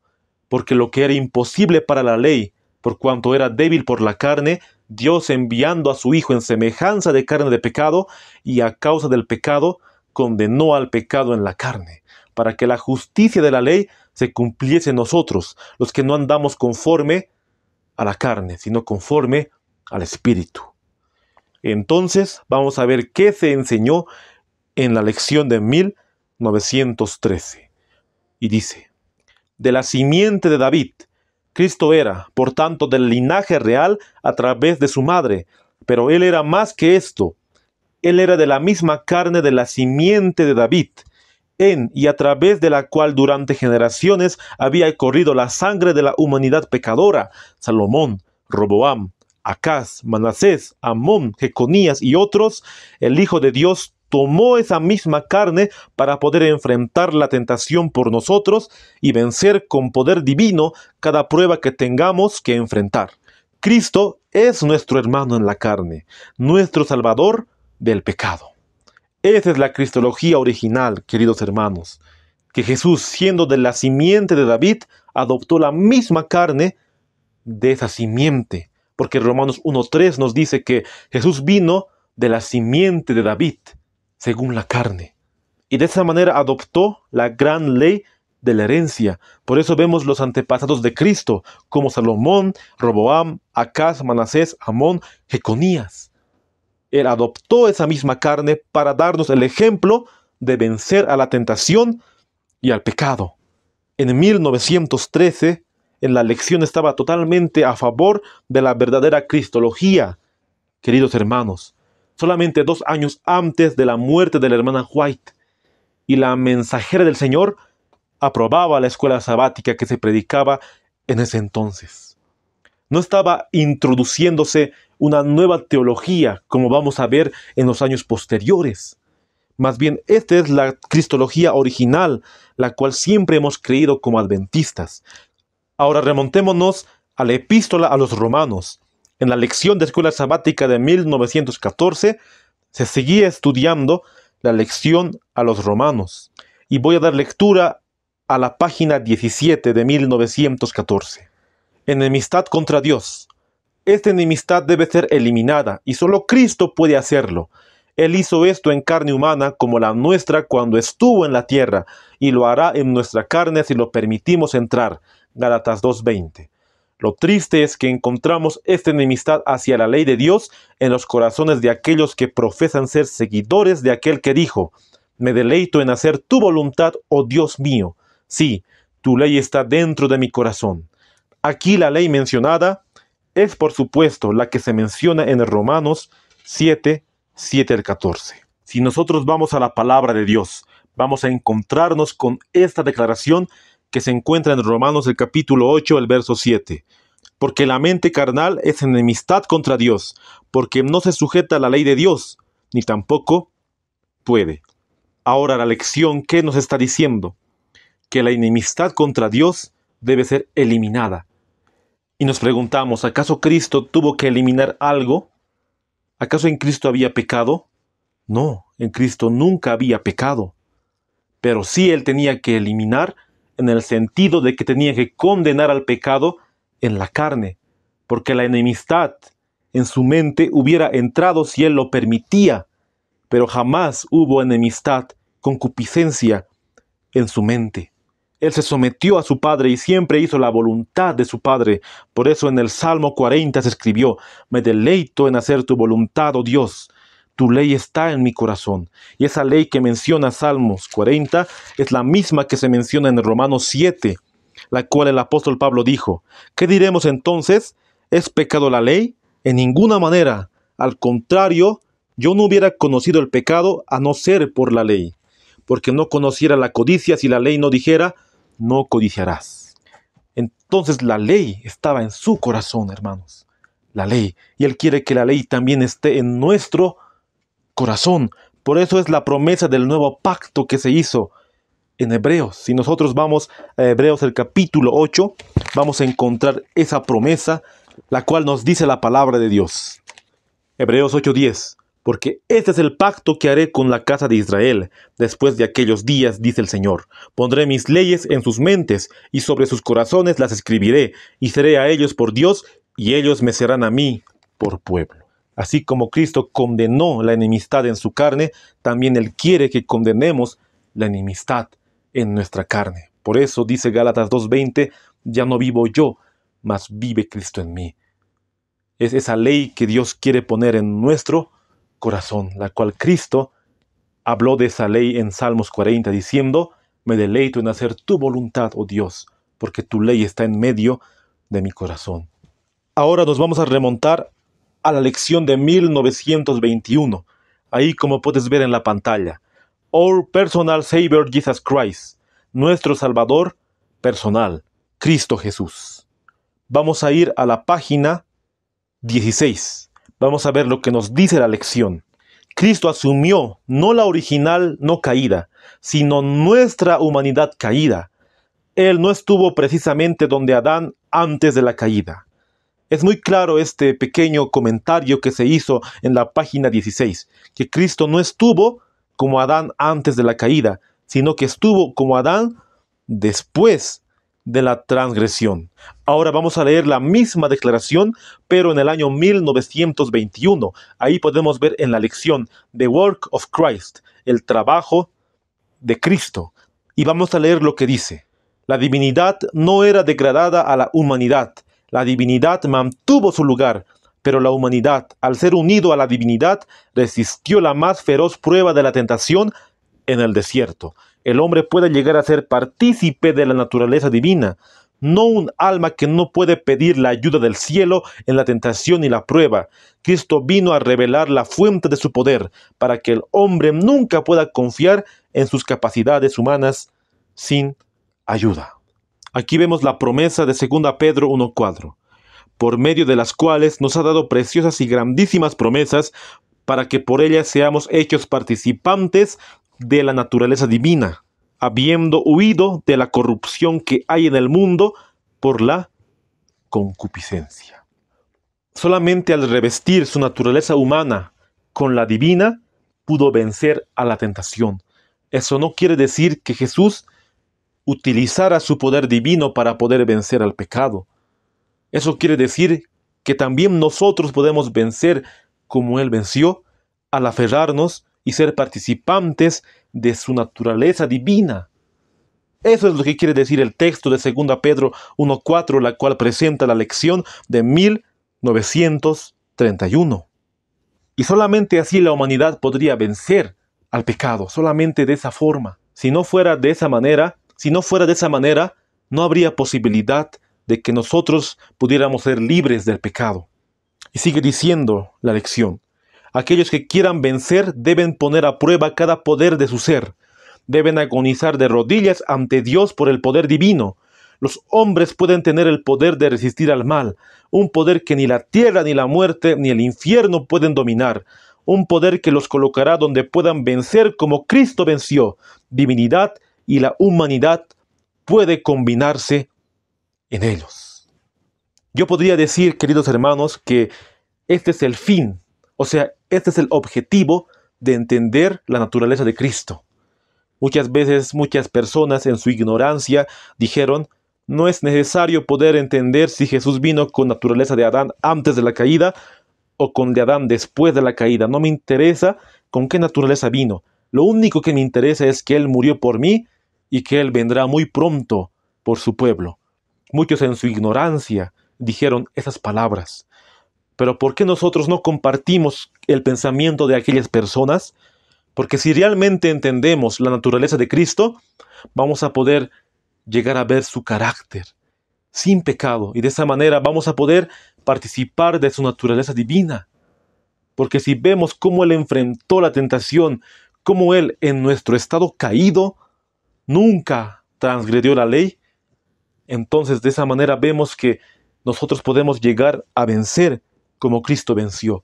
Porque lo que era imposible para la ley, por cuanto era débil por la carne, Dios enviando a su Hijo en semejanza de carne de pecado, y a causa del pecado, condenó al pecado en la carne, para que la justicia de la ley se cumpliese en nosotros, los que no andamos conforme a la carne, sino conforme al Espíritu. Entonces, vamos a ver qué se enseñó en la lección de 1913. Y dice: de la simiente de David, Cristo era, por tanto, del linaje real a través de su madre, pero él era más que esto. Él era de la misma carne de la simiente de David, en y a través de la cual durante generaciones había corrido la sangre de la humanidad pecadora: Salomón, Roboam, Acaz, Manasés, Amón, Jeconías y otros. El Hijo de Dios tomó esa misma carne para poder enfrentar la tentación por nosotros y vencer con poder divino cada prueba que tengamos que enfrentar. Cristo es nuestro hermano en la carne, nuestro Salvador del pecado. Esa es la cristología original, queridos hermanos, que Jesús, siendo de la simiente de David, adoptó la misma carne de esa simiente, porque Romanos 1:3 nos dice que Jesús vino de la simiente de David, según la carne, y de esa manera adoptó la gran ley de la herencia. Por eso vemos los antepasados de Cristo, como Salomón, Roboam, Acaz, Manasés, Amón, Jeconías. Él adoptó esa misma carne para darnos el ejemplo de vencer a la tentación y al pecado. En 1913, en la lección estaba totalmente a favor de la verdadera cristología, queridos hermanos, solamente 2 años antes de la muerte de la hermana White, y la mensajera del Señor aprobaba la escuela sabática que se predicaba en ese entonces. No estaba introduciéndose una nueva teología, como vamos a ver en los años posteriores. Más bien, esta es la cristología original, la cual siempre hemos creído como adventistas. Ahora remontémonos a la epístola a los romanos. En la lección de escuela sabática de 1914, se seguía estudiando la lección a los romanos. Y voy a dar lectura a la página 17 de 1914. Enemistad contra Dios. Esta enemistad debe ser eliminada, y solo Cristo puede hacerlo. Él hizo esto en carne humana como la nuestra cuando estuvo en la tierra, y lo hará en nuestra carne si lo permitimos entrar. Gálatas 2:20. Lo triste es que encontramos esta enemistad hacia la ley de Dios en los corazones de aquellos que profesan ser seguidores de aquel que dijo: me deleito en hacer tu voluntad, oh Dios mío. Sí, tu ley está dentro de mi corazón. Aquí la ley mencionada es, por supuesto, la que se menciona en Romanos 7 al 14. Si nosotros vamos a la palabra de Dios, vamos a encontrarnos con esta declaración que se encuentra en Romanos el capítulo 8, el verso 7. Porque la mente carnal es enemistad contra Dios, porque no se sujeta a la ley de Dios, ni tampoco puede. Ahora la lección, ¿qué nos está diciendo? Que la enemistad contra Dios debe ser eliminada. Y nos preguntamos, ¿acaso Cristo tuvo que eliminar algo? ¿Acaso en Cristo había pecado? No, en Cristo nunca había pecado. Pero sí Él tenía que eliminar en el sentido de que tenía que condenar al pecado en la carne, porque la enemistad en su mente hubiera entrado si Él lo permitía, pero jamás hubo enemistad, concupiscencia en su mente. Él se sometió a su Padre y siempre hizo la voluntad de su Padre. Por eso en el Salmo 40 se escribió: me deleito en hacer tu voluntad, oh Dios. Tu ley está en mi corazón. Y esa ley que menciona Salmos 40 es la misma que se menciona en Romanos 7, la cual el apóstol Pablo dijo: ¿qué diremos entonces? ¿Es pecado la ley? En ninguna manera. Al contrario, yo no hubiera conocido el pecado a no ser por la ley, porque no conociera la codicia si la ley no dijera: no codiciarás. Entonces la ley estaba en su corazón, hermanos. La ley. Y Él quiere que la ley también esté en nuestro corazón. Por eso es la promesa del nuevo pacto que se hizo en Hebreos. Si nosotros vamos a Hebreos el capítulo 8, vamos a encontrar esa promesa, la cual nos dice la palabra de Dios. Hebreos 8:10. Porque este es el pacto que haré con la casa de Israel. Después de aquellos días, dice el Señor, pondré mis leyes en sus mentes, y sobre sus corazones las escribiré, y seré a ellos por Dios, y ellos me serán a mí por pueblo. Así como Cristo condenó la enemistad en su carne, también Él quiere que condenemos la enemistad en nuestra carne. Por eso dice Gálatas 2:20, ya no vivo yo, mas vive Cristo en mí. Es esa ley que Dios quiere poner en nuestro corazón, la cual Cristo habló de esa ley en Salmos 40 diciendo: me deleito en hacer tu voluntad, oh Dios, porque tu ley está en medio de mi corazón. Ahora nos vamos a remontar a la lección de 1921. Ahí, como puedes ver en la pantalla, Our Personal Savior Jesus Christ, nuestro Salvador personal, Cristo Jesús. Vamos a ir a la página 16. Vamos a ver lo que nos dice la lección. Cristo asumió no la original no caída, sino nuestra humanidad caída. Él no estuvo precisamente donde Adán antes de la caída. Es muy claro este pequeño comentario que se hizo en la página 16, que Cristo no estuvo como Adán antes de la caída, sino que estuvo como Adán después de la transgresión. Ahora vamos a leer la misma declaración, pero en el año 1921. Ahí podemos ver en la lección The Work of Christ, el trabajo de Cristo. Y vamos a leer lo que dice: la divinidad no era degradada a la humanidad. La divinidad mantuvo su lugar, pero la humanidad, al ser unido a la divinidad, resistió la más feroz prueba de la tentación en el desierto. El hombre puede llegar a ser partícipe de la naturaleza divina, no un alma que no puede pedir la ayuda del cielo en la tentación y la prueba. Cristo vino a revelar la fuente de su poder, para que el hombre nunca pueda confiar en sus capacidades humanas sin ayuda. Aquí vemos la promesa de 2 Pedro 1:4. por medio de las cuales nos ha dado preciosas y grandísimas promesas, para que por ellas seamos hechos participantes de la naturaleza divina, habiendo huido de la corrupción que hay en el mundo por la concupiscencia. Solamente al revestir su naturaleza humana con la divina, pudo vencer a la tentación. Eso no quiere decir que Jesús utilizara su poder divino para poder vencer al pecado. Eso quiere decir que también nosotros podemos vencer como Él venció, al aferrarnos y ser participantes de su naturaleza divina. Eso es lo que quiere decir el texto de 2 Pedro 1:4, la cual presenta la lección de 1931. Y solamente así la humanidad podría vencer al pecado, solamente de esa forma. Si no fuera de esa manera, no habría posibilidad de que nosotros pudiéramos ser libres del pecado. Y sigue diciendo la lección: aquellos que quieran vencer deben poner a prueba cada poder de su ser. Deben agonizar de rodillas ante Dios por el poder divino. Los hombres pueden tener el poder de resistir al mal, un poder que ni la tierra, ni la muerte, ni el infierno pueden dominar, un poder que los colocará donde puedan vencer como Cristo venció. Divinidad y la humanidad puede combinarse en ellos. Yo podría decir, queridos hermanos, que este es el fin, este es el objetivo de entender la naturaleza de Cristo. Muchas veces, muchas personas en su ignorancia dijeron: no es necesario poder entender si Jesús vino con naturaleza de Adán antes de la caída o con de Adán después de la caída. No me interesa con qué naturaleza vino. Lo único que me interesa es que Él murió por mí y que Él vendrá muy pronto por su pueblo. Muchos en su ignorancia dijeron esas palabras. Pero ¿por qué nosotros no compartimos el pensamiento de aquellas personas? Porque si realmente entendemos la naturaleza de Cristo, vamos a poder llegar a ver su carácter sin pecado, y de esa manera vamos a poder participar de su naturaleza divina. Porque si vemos cómo Él enfrentó la tentación, cómo Él en nuestro estado caído nunca transgredió la ley, entonces de esa manera vemos que nosotros podemos llegar a vencer como Cristo venció.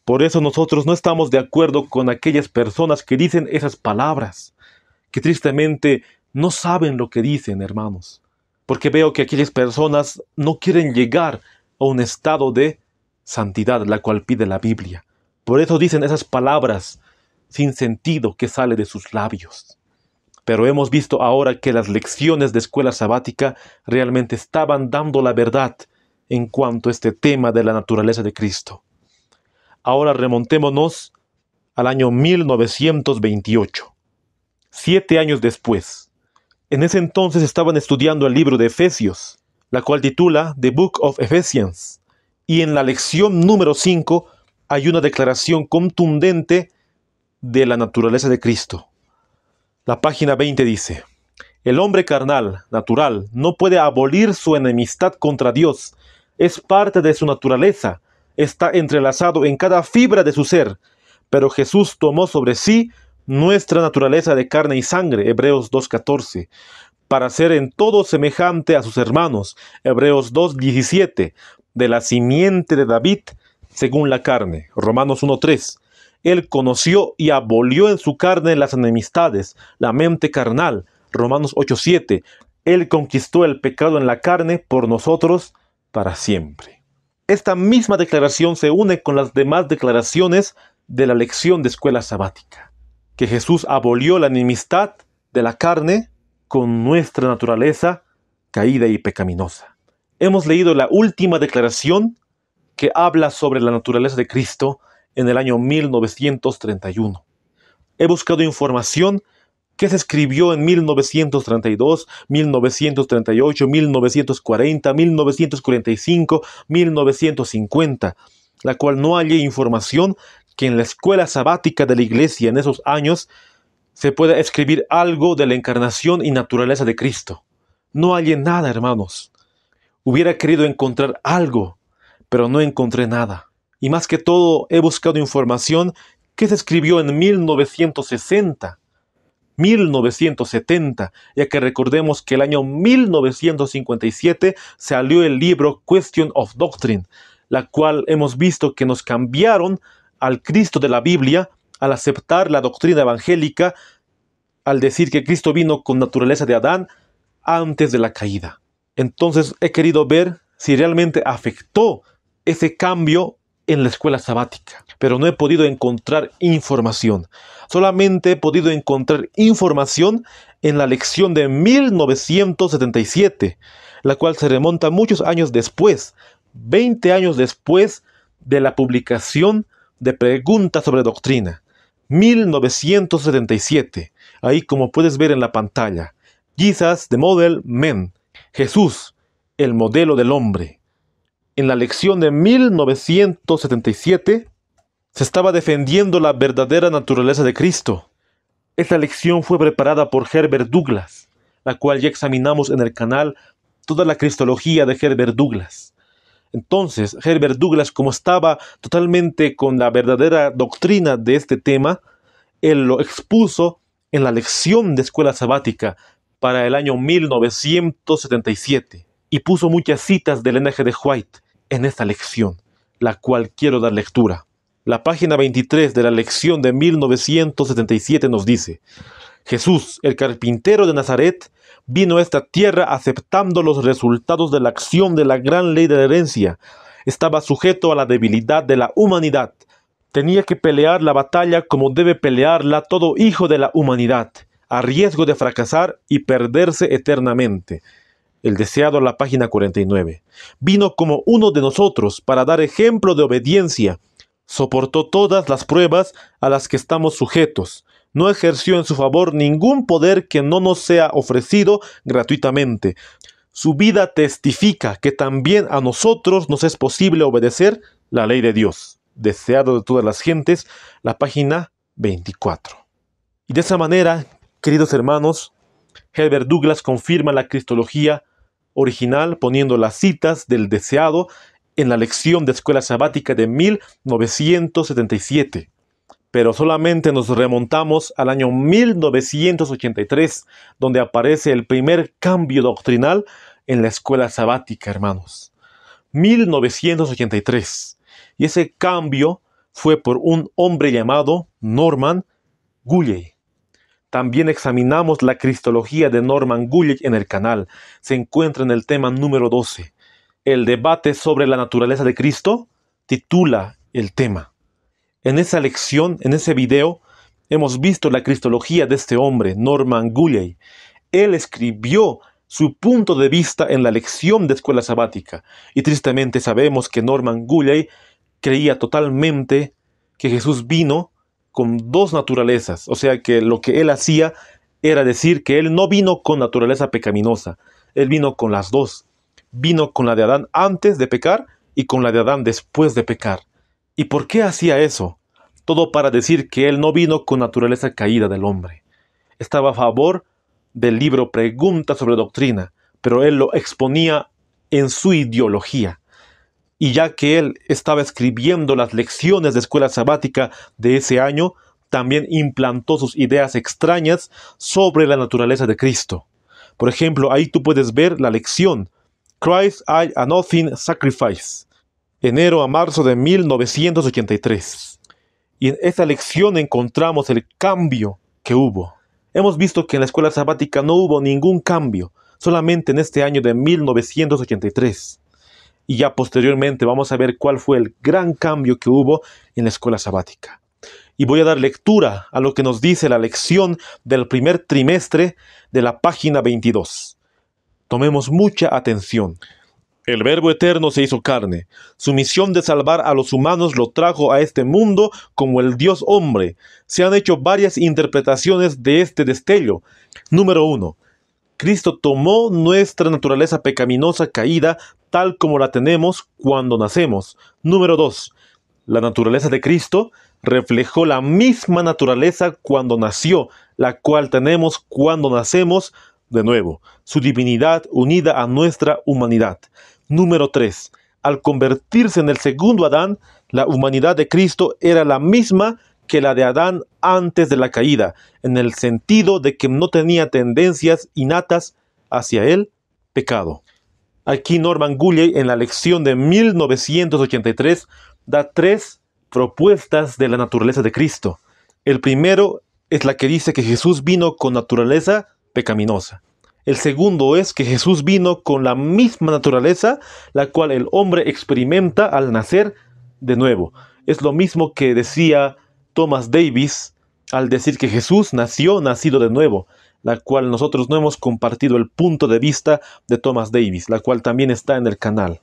Por eso nosotros no estamos de acuerdo con aquellas personas que dicen esas palabras, que tristemente no saben lo que dicen, hermanos. Porque veo que aquellas personas no quieren llegar a un estado de santidad, la cual pide la Biblia. Por eso dicen esas palabras sin sentido que sale de sus labios. Pero hemos visto ahora que las lecciones de escuela sabática realmente estaban dando la verdad en cuanto a este tema de la naturaleza de Cristo. Ahora remontémonos al año 1928, 7 años después. En ese entonces estaban estudiando el libro de Efesios, la cual titula The Book of Ephesians. Y en la lección número 5 hay una declaración contundente de la naturaleza de Cristo. La página 20 dice: el hombre carnal, natural, no puede abolir su enemistad contra Dios. Es parte de su naturaleza. Está entrelazado en cada fibra de su ser. Pero Jesús tomó sobre sí nuestra naturaleza de carne y sangre, Hebreos 2:14, para ser en todo semejante a sus hermanos, Hebreos 2:17, de la simiente de David, según la carne, Romanos 1:3. Él conoció y abolió en su carne las enemistades, la mente carnal, Romanos 8:7. Él conquistó el pecado en la carne por nosotros para siempre. Esta misma declaración se une con las demás declaraciones de la lección de escuela sabática, que Jesús abolió la enemistad de la carne con nuestra naturaleza caída y pecaminosa. Hemos leído la última declaración que habla sobre la naturaleza de Cristo en el año 1931. He buscado información que se escribió en 1932, 1938, 1940, 1945, 1950, la cual no hallé información que en la escuela sabática de la iglesia en esos años se pueda escribir algo de la encarnación y naturaleza de Cristo. No hallé nada, hermanos. Hubiera querido encontrar algo, pero no encontré nada. Y más que todo, he buscado información que se escribió en 1960, 1970, ya que recordemos que el año 1957 salió el libro Question of Doctrine, la cual hemos visto que nos cambiaron al Cristo de la Biblia al aceptar la doctrina evangélica, al decir que Cristo vino con naturaleza de Adán antes de la caída. Entonces he querido ver si realmente afectó ese cambio en la escuela sabática, pero no he podido encontrar información. Solamente he podido encontrar información en la lección de 1977, la cual se remonta muchos años después, 20 años después de la publicación de Preguntas sobre Doctrina. 1977, ahí como puedes ver en la pantalla. Jesus, the Model Man. Jesús, el modelo del hombre. En la lección de 1977 se estaba defendiendo la verdadera naturaleza de Cristo. Esta lección fue preparada por Herbert Douglas, la cual ya examinamos en el canal toda la cristología de Herbert Douglas. Entonces, Herbert Douglas, como estaba totalmente con la verdadera doctrina de este tema, él lo expuso en la lección de escuela sabática para el año 1977 y puso muchas citas del Ellen G. White en esta lección, la cual quiero dar lectura. La página 23 de la lección de 1977 nos dice: Jesús, el carpintero de Nazaret, vino a esta tierra aceptando los resultados de la acción de la gran ley de la herencia. Estaba sujeto a la debilidad de la humanidad. Tenía que pelear la batalla como debe pelearla todo hijo de la humanidad, a riesgo de fracasar y perderse eternamente. El deseado, la página 49. Vino como uno de nosotros para dar ejemplo de obediencia. Soportó todas las pruebas a las que estamos sujetos. No ejerció en su favor ningún poder que no nos sea ofrecido gratuitamente. Su vida testifica que también a nosotros nos es posible obedecer la ley de Dios. Deseado de todas las gentes, la página 24. Y de esa manera, queridos hermanos, Herbert Douglas confirma la cristología original poniendo las citas del deseado en la lección de escuela sabática de 1977. Pero solamente nos remontamos al año 1983, donde aparece el primer cambio doctrinal en la escuela sabática, hermanos. 1983. Y ese cambio fue por un hombre llamado Norman Gulley. También examinamos la cristología de Norman Gulley en el canal. Se encuentra en el tema número 12. El debate sobre la naturaleza de Cristo titula el tema. En esa lección, en ese video, hemos visto la cristología de este hombre, Norman Gulley. Él escribió su punto de vista en la lección de escuela sabática. Y tristemente sabemos que Norman Gulley creía totalmente que Jesús vino con dos naturalezas, o sea que lo que él hacía era decir que él no vino con naturaleza pecaminosa, él vino con las dos, vino con la de Adán antes de pecar y con la de Adán después de pecar. ¿Y por qué hacía eso? Todo para decir que él no vino con naturaleza caída del hombre. Estaba a favor del libro Preguntas sobre Doctrina, pero él lo exponía en su ideología. Y ya que él estaba escribiendo las lecciones de escuela sabática de ese año, también implantó sus ideas extrañas sobre la naturaleza de Cristo. Por ejemplo, ahí tú puedes ver la lección Christ I a Nothing Sacrifice, enero a marzo de 1983. Y en esa lección encontramos el cambio que hubo. Hemos visto que en la escuela sabática no hubo ningún cambio, solamente en este año de 1983. Y ya posteriormente vamos a ver cuál fue el gran cambio que hubo en la escuela sabática. Y voy a dar lectura a lo que nos dice la lección del primer trimestre de la página 22. Tomemos mucha atención. El Verbo Eterno se hizo carne. Su misión de salvar a los humanos lo trajo a este mundo como el Dios hombre. Se han hecho varias interpretaciones de este destello. Número 1. Cristo tomó nuestra naturaleza pecaminosa caída tal como la tenemos cuando nacemos. Número 2. La naturaleza de Cristo reflejó la misma naturaleza cuando nació, la cual tenemos cuando nacemos de nuevo. Su divinidad unida a nuestra humanidad. Número 3. Al convertirse en el segundo Adán, la humanidad de Cristo era la misma que la de Adán antes de la caída, en el sentido de que no tenía tendencias innatas hacia el pecado. Aquí Norman Gulley, en la lección de 1983, da 3 propuestas de la naturaleza de Cristo. El primero es la que dice que Jesús vino con naturaleza pecaminosa. El segundo es que Jesús vino con la misma naturaleza, la cual el hombre experimenta al nacer de nuevo. Es lo mismo que decía Thomas Davis al decir que Jesús nacido de nuevo, la cual nosotros no hemos compartido el punto de vista de Thomas Davis, la cual también está en el canal.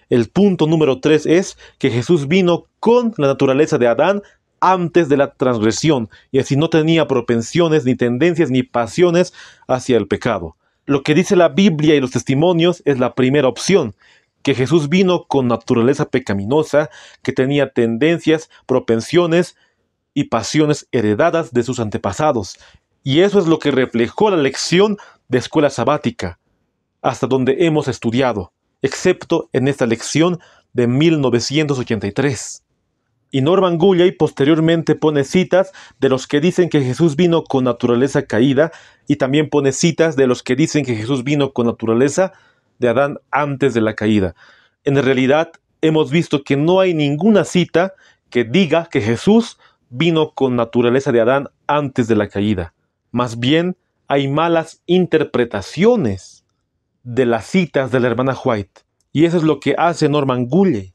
El punto número 3 es que Jesús vino con la naturaleza de Adán antes de la transgresión, y así no tenía propensiones, ni tendencias, ni pasiones hacia el pecado. Lo que dice la Biblia y los testimonios es la primera opción, que Jesús vino con naturaleza pecaminosa, que tenía tendencias, propensiones y pasiones heredadas de sus antepasados. Y eso es lo que reflejó la lección de escuela sabática, hasta donde hemos estudiado, excepto en esta lección de 1983. Y Norman Gulley posteriormente pone citas de los que dicen que Jesús vino con naturaleza caída, y también pone citas de los que dicen que Jesús vino con naturaleza de Adán antes de la caída. En realidad, hemos visto que no hay ninguna cita que diga que Jesús vino con naturaleza de Adán antes de la caída. Más bien, hay malas interpretaciones de las citas de la hermana White. Y eso es lo que hace Norman Gulley.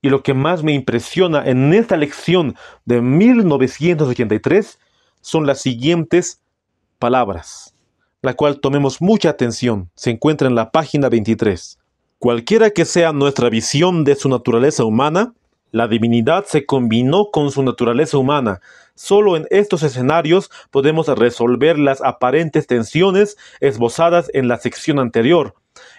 Y lo que más me impresiona en esta lección de 1983 son las siguientes palabras, la cual tomemos mucha atención. Se encuentra en la página 23. Cualquiera que sea nuestra visión de su naturaleza humana, la divinidad se combinó con su naturaleza humana. Solo en estos escenarios podemos resolver las aparentes tensiones esbozadas en la sección anterior.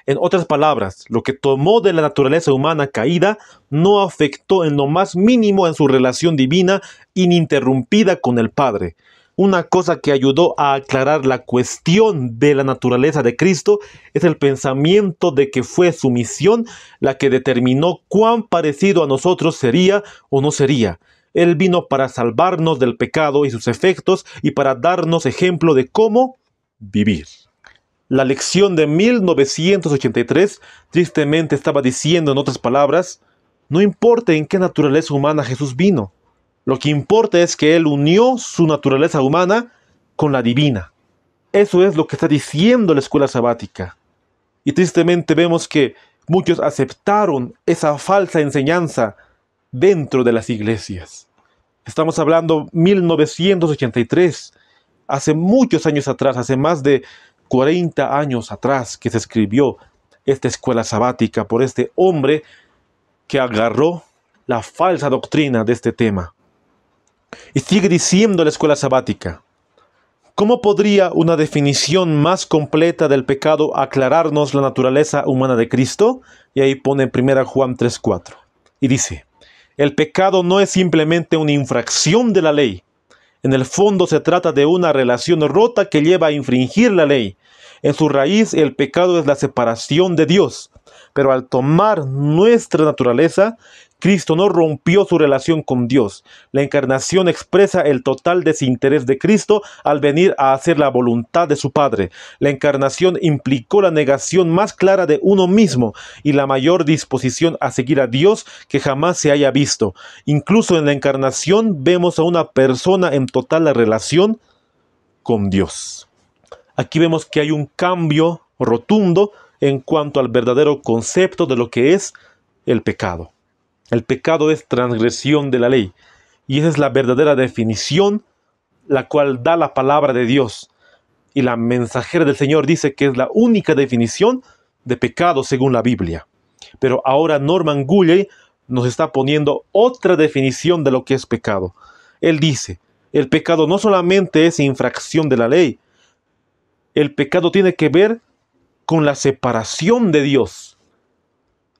En otras palabras, lo que tomó de la naturaleza humana caída no afectó en lo más mínimo en su relación divina ininterrumpida con el Padre. Una cosa que ayudó a aclarar la cuestión de la naturaleza de Cristo es el pensamiento de que fue su misión la que determinó cuán parecido a nosotros sería o no sería. Él vino para salvarnos del pecado y sus efectos y para darnos ejemplo de cómo vivir. La lección de 1983 tristemente estaba diciendo, en otras palabras, no importa en qué naturaleza humana Jesús vino. Lo que importa es que Él unió su naturaleza humana con la divina. Eso es lo que está diciendo la escuela sabática. Y tristemente vemos que muchos aceptaron esa falsa enseñanza dentro de las iglesias. Estamos hablando 1983, hace muchos años atrás, hace más de 40 años atrás que se escribió esta escuela sabática por este hombre que agarró la falsa doctrina de este tema. Y sigue diciendo la escuela sabática: ¿cómo podría una definición más completa del pecado aclararnos la naturaleza humana de Cristo? Y ahí pone 1 Juan 3:4. Y dice: el pecado no es simplemente una infracción de la ley. En el fondo se trata de una relación rota que lleva a infringir la ley. En su raíz, el pecado es la separación de Dios. Pero al tomar nuestra naturaleza, Cristo no rompió su relación con Dios. La encarnación expresa el total desinterés de Cristo al venir a hacer la voluntad de su Padre. La encarnación implicó la negación más clara de uno mismo y la mayor disposición a seguir a Dios que jamás se haya visto. Incluso en la encarnación vemos a una persona en total relación con Dios. Aquí vemos que hay un cambio rotundo en cuanto al verdadero concepto de lo que es el pecado. El pecado es transgresión de la ley, y esa es la verdadera definición, la cual da la palabra de Dios. Y la mensajera del Señor dice que es la única definición de pecado según la Biblia. Pero ahora Norman Gulley nos está poniendo otra definición de lo que es pecado. Él dice: el pecado no solamente es infracción de la ley, el pecado tiene que ver con la separación de Dios.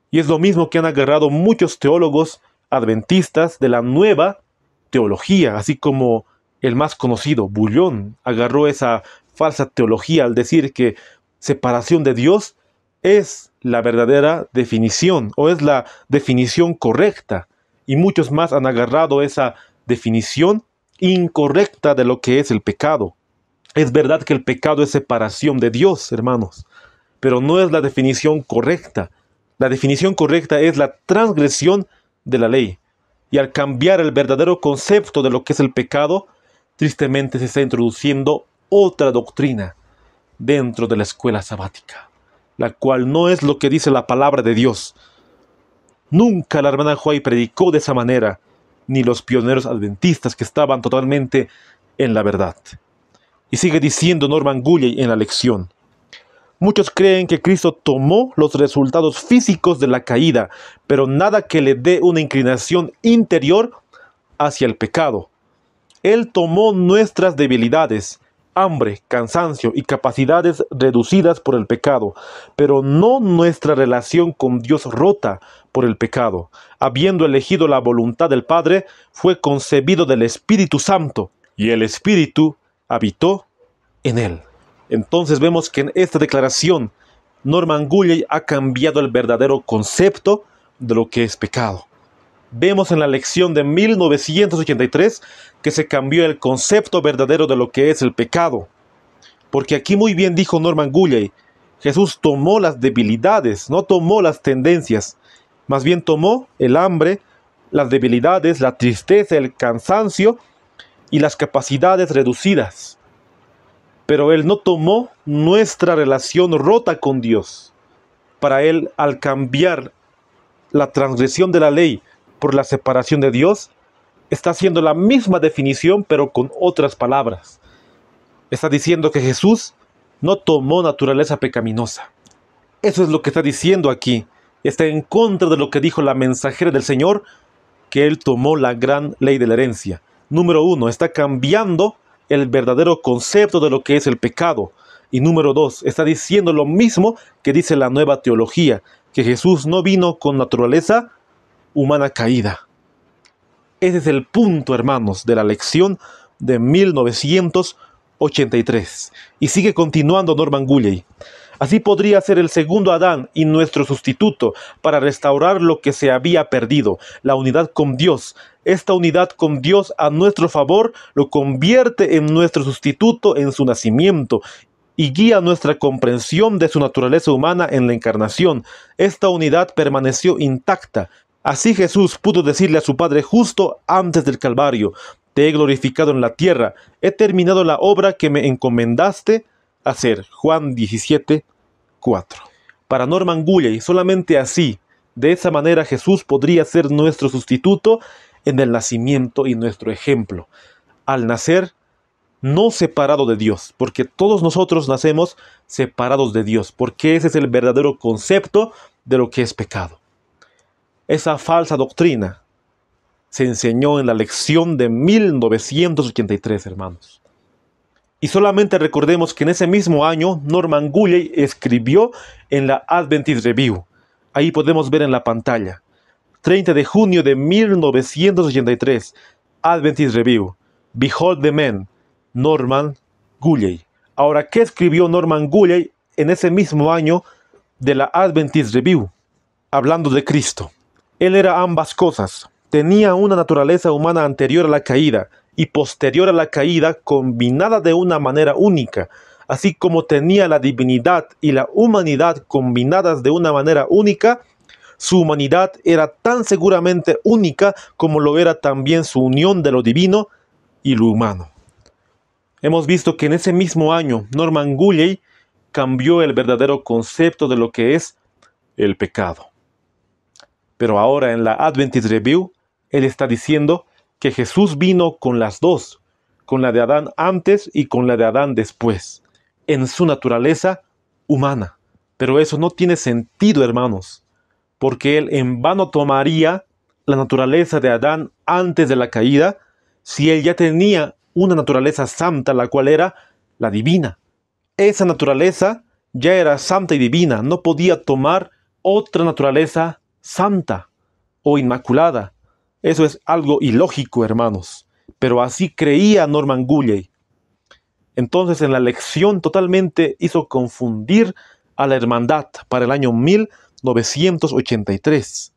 Y es lo mismo que han agarrado muchos teólogos adventistas de la nueva teología, así como el más conocido, Bullón, agarró esa falsa teología al decir que separación de Dios es la verdadera definición, o es la definición correcta. Y muchos más han agarrado esa definición incorrecta de lo que es el pecado. Es verdad que el pecado es separación de Dios, hermanos, pero no es la definición correcta. La definición correcta es la transgresión de la ley. Y al cambiar el verdadero concepto de lo que es el pecado, tristemente se está introduciendo otra doctrina dentro de la escuela sabática, la cual no es lo que dice la palabra de Dios. Nunca la hermana White predicó de esa manera, ni los pioneros adventistas que estaban totalmente en la verdad. Y sigue diciendo Norman Gulley en la lección: muchos creen que Cristo tomó los resultados físicos de la caída, pero nada que le dé una inclinación interior hacia el pecado. Él tomó nuestras debilidades, hambre, cansancio y capacidades reducidas por el pecado, pero no nuestra relación con Dios rota por el pecado. Habiendo elegido la voluntad del Padre, fue concebido del Espíritu Santo, y el Espíritu habitó en él. Entonces vemos que en esta declaración Norman Gulley ha cambiado el verdadero concepto de lo que es pecado. Vemos en la lección de 1983 que se cambió el concepto verdadero de lo que es el pecado. Porque aquí muy bien dijo Norman Gulley, Jesús tomó las debilidades, no tomó las tendencias. Más bien tomó el hambre, las debilidades, la tristeza, el cansancio y las capacidades reducidas. Pero Él no tomó nuestra relación rota con Dios. Para Él, al cambiar la transgresión de la ley por la separación de Dios, está haciendo la misma definición, pero con otras palabras. Está diciendo que Jesús no tomó naturaleza pecaminosa. Eso es lo que está diciendo aquí. Está en contra de lo que dijo la mensajera del Señor, que Él tomó la gran ley de la herencia. Número 1, está cambiando el verdadero concepto de lo que es el pecado. Y número 2, está diciendo lo mismo que dice la nueva teología, que Jesús no vino con naturaleza humana caída. Ese es el punto, hermanos, de la lección de 1983. Y sigue continuando Norman Gulley. Así podría ser el segundo Adán y nuestro sustituto para restaurar lo que se había perdido, la unidad con Dios. Esta unidad con Dios a nuestro favor lo convierte en nuestro sustituto en su nacimiento y guía nuestra comprensión de su naturaleza humana en la encarnación. Esta unidad permaneció intacta. Así Jesús pudo decirle a su Padre justo antes del Calvario: te he glorificado en la tierra, he terminado la obra que me encomendaste hacer. Juan 17:4. Para Norman Gulley, solamente así, de esa manera Jesús podría ser nuestro sustituto en el nacimiento y nuestro ejemplo. Al nacer, no separado de Dios, porque todos nosotros nacemos separados de Dios, porque ese es el verdadero concepto de lo que es pecado. Esa falsa doctrina se enseñó en la lección de 1983, hermanos. Y solamente recordemos que en ese mismo año Norman Gulley escribió en la Adventist Review. Ahí podemos ver en la pantalla. 30 de junio de 1983, Adventist Review. Behold the Man, Norman Gulley. Ahora, ¿qué escribió Norman Gulley en ese mismo año de la Adventist Review? Hablando de Cristo. Él era ambas cosas. Tenía una naturaleza humana anterior a la caída y posterior a la caída combinada de una manera única, así como tenía la divinidad y la humanidad combinadas de una manera única. Su humanidad era tan seguramente única como lo era también su unión de lo divino y lo humano. Hemos visto que en ese mismo año Norman Gulley cambió el verdadero concepto de lo que es el pecado. Pero ahora en la Adventist Review, él está diciendo que Jesús vino con las dos, con la de Adán antes y con la de Adán después, en su naturaleza humana. Pero eso no tiene sentido, hermanos, porque él en vano tomaría la naturaleza de Adán antes de la caída, si él ya tenía una naturaleza santa, la cual era la divina. Esa naturaleza ya era santa y divina, no podía tomar otra naturaleza santa o inmaculada. Eso es algo ilógico, hermanos, pero así creía Norman Gulley. Entonces en la lección totalmente hizo confundir a la hermandad para el año 1983.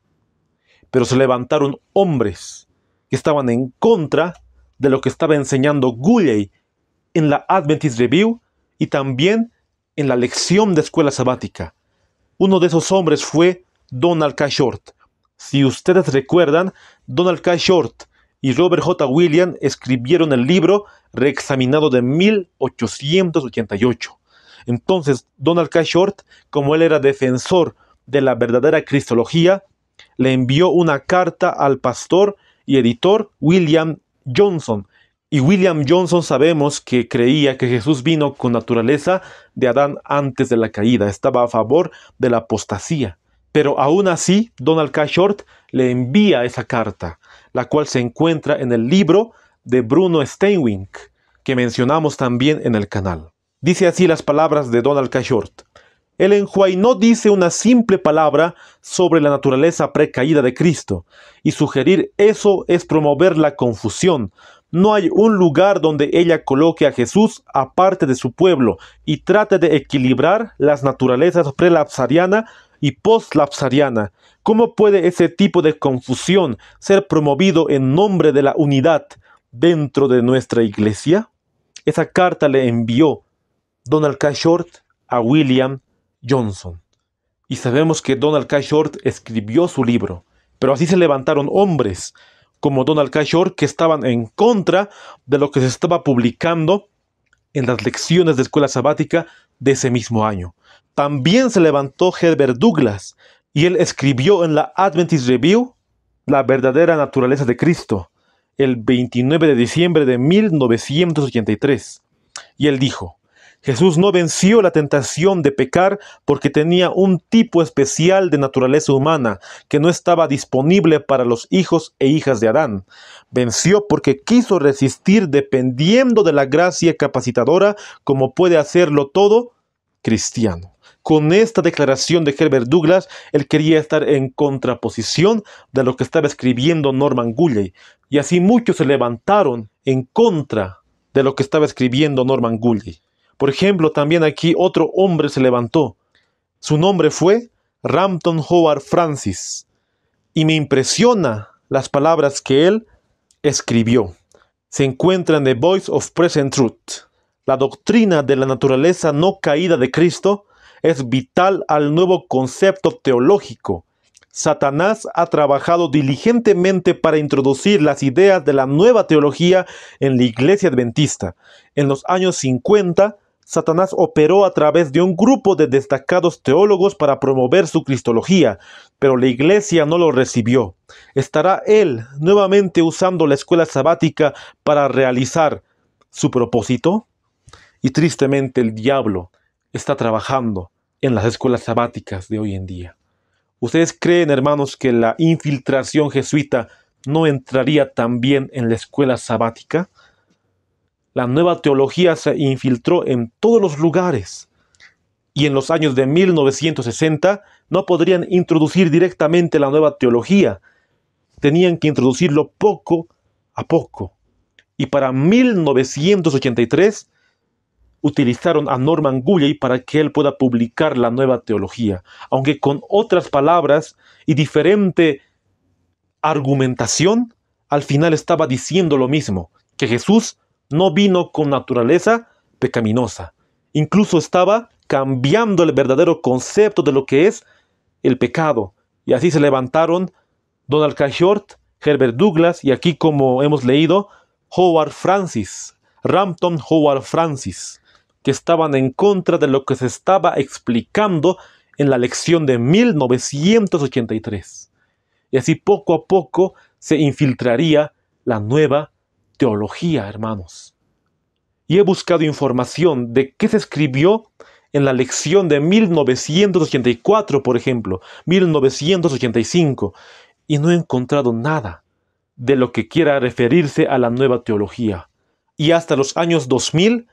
Pero se levantaron hombres que estaban en contra de lo que estaba enseñando Gulley en la Adventist Review y también en la lección de escuela sabática. Uno de esos hombres fue Donald K. Short. Si ustedes recuerdan, Donald K. Short y Robert J. Williams escribieron el libro Reexaminado de 1888. Entonces, Donald K. Short, como él era defensor de la verdadera cristología, le envió una carta al pastor y editor William Johnson. Y William Johnson sabemos que creía que Jesús vino con naturaleza de Adán antes de la caída. Estaba a favor de la apostasía. Pero aún así, Donald K. Short le envía esa carta, la cual se encuentra en el libro de Bruno Steinwink, que mencionamos también en el canal. Dice así las palabras de Donald K. Short. Ellen White no dice una simple palabra sobre la naturaleza precaída de Cristo, y sugerir eso es promover la confusión. No hay un lugar donde ella coloque a Jesús aparte de su pueblo y trate de equilibrar las naturalezas prelapsariana y postlapsariana. ¿Cómo puede ese tipo de confusión ser promovido en nombre de la unidad dentro de nuestra iglesia? Esa carta le envió Donald K. Short a William Johnson. Y sabemos que Donald K. Short escribió su libro, pero así se levantaron hombres como Donald K. Short que estaban en contra de lo que se estaba publicando en las lecciones de escuela sabática de ese mismo año. También se levantó Herbert Douglas y él escribió en la Adventist Review La verdadera naturaleza de Cristo el 29 de diciembre de 1983. Y él dijo: Jesús no venció la tentación de pecar porque tenía un tipo especial de naturaleza humana que no estaba disponible para los hijos e hijas de Adán. Venció porque quiso resistir dependiendo de la gracia capacitadora como puede hacerlo todo cristiano. Con esta declaración de Herbert Douglas, él quería estar en contraposición de lo que estaba escribiendo Norman Gulley. Y así muchos se levantaron en contra de lo que estaba escribiendo Norman Gulley. Por ejemplo, también aquí otro hombre se levantó. Su nombre fue Rampton Howard Francis. Y me impresiona las palabras que él escribió. Se encuentra en The Voice of Present Truth. La doctrina de la naturaleza no caída de Cristo es vital al nuevo concepto teológico. Satanás ha trabajado diligentemente para introducir las ideas de la nueva teología en la iglesia adventista. En los años 50, Satanás operó a través de un grupo de destacados teólogos para promover su cristología, pero la iglesia no lo recibió. ¿Estará él nuevamente usando la escuela sabática para realizar su propósito? Y tristemente el diablo está trabajando en las escuelas sabáticas de hoy en día. ¿Ustedes creen, hermanos, que la infiltración jesuita no entraría también en la escuela sabática? La nueva teología se infiltró en todos los lugares. Y en los años de 1960 no podrían introducir directamente la nueva teología. Tenían que introducirlo poco a poco. Y para 1983 utilizaron a Norman Gulley para que él pueda publicar la nueva teología, aunque con otras palabras y diferente argumentación, al final estaba diciendo lo mismo, que Jesús no vino con naturaleza pecaminosa. Incluso estaba cambiando el verdadero concepto de lo que es el pecado. Y así se levantaron Donald K. Short, Herbert Douglas y aquí, como hemos leído, Howard Francis, Rampton Howard Francis, que estaban en contra de lo que se estaba explicando en la lección de 1983. Y así poco a poco se infiltraría la nueva teología, hermanos. Y he buscado información de qué se escribió en la lección de 1984, por ejemplo, 1985, y no he encontrado nada de lo que quiera referirse a la nueva teología. Y hasta los años 2000,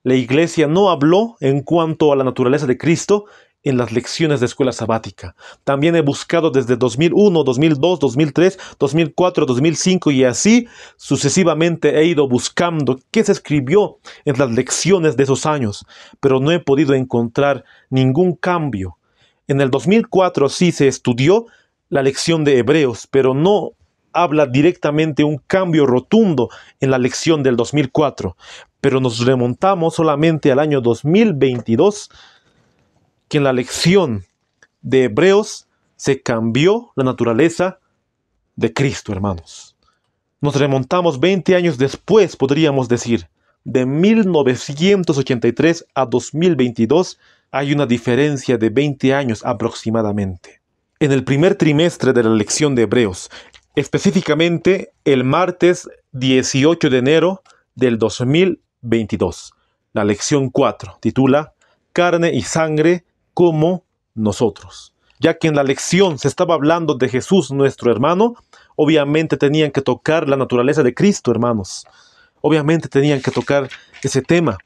la iglesia no habló en cuanto a la naturaleza de Cristo en las lecciones de escuela sabática. También he buscado desde 2001, 2002, 2003, 2004, 2005 y así sucesivamente he ido buscando qué se escribió en las lecciones de esos años, pero no he podido encontrar ningún cambio. En el 2004 sí se estudió la lección de Hebreos, pero no habla directamente un cambio rotundo en la lección del 2004, pero nos remontamos solamente al año 2022, que en la lección de Hebreos se cambió la naturaleza de Cristo, hermanos. Nos remontamos 20 años después, podríamos decir. De 1983 a 2022 hay una diferencia de 20 años aproximadamente. En el primer trimestre de la lección de Hebreos, específicamente el martes 18 de enero del 2022, la lección 4 titula Carne y sangre como nosotros. Ya que en la lección se estaba hablando de Jesús, nuestro hermano, obviamente tenían que tocar la naturaleza de Cristo, hermanos. Obviamente tenían que tocar ese tema.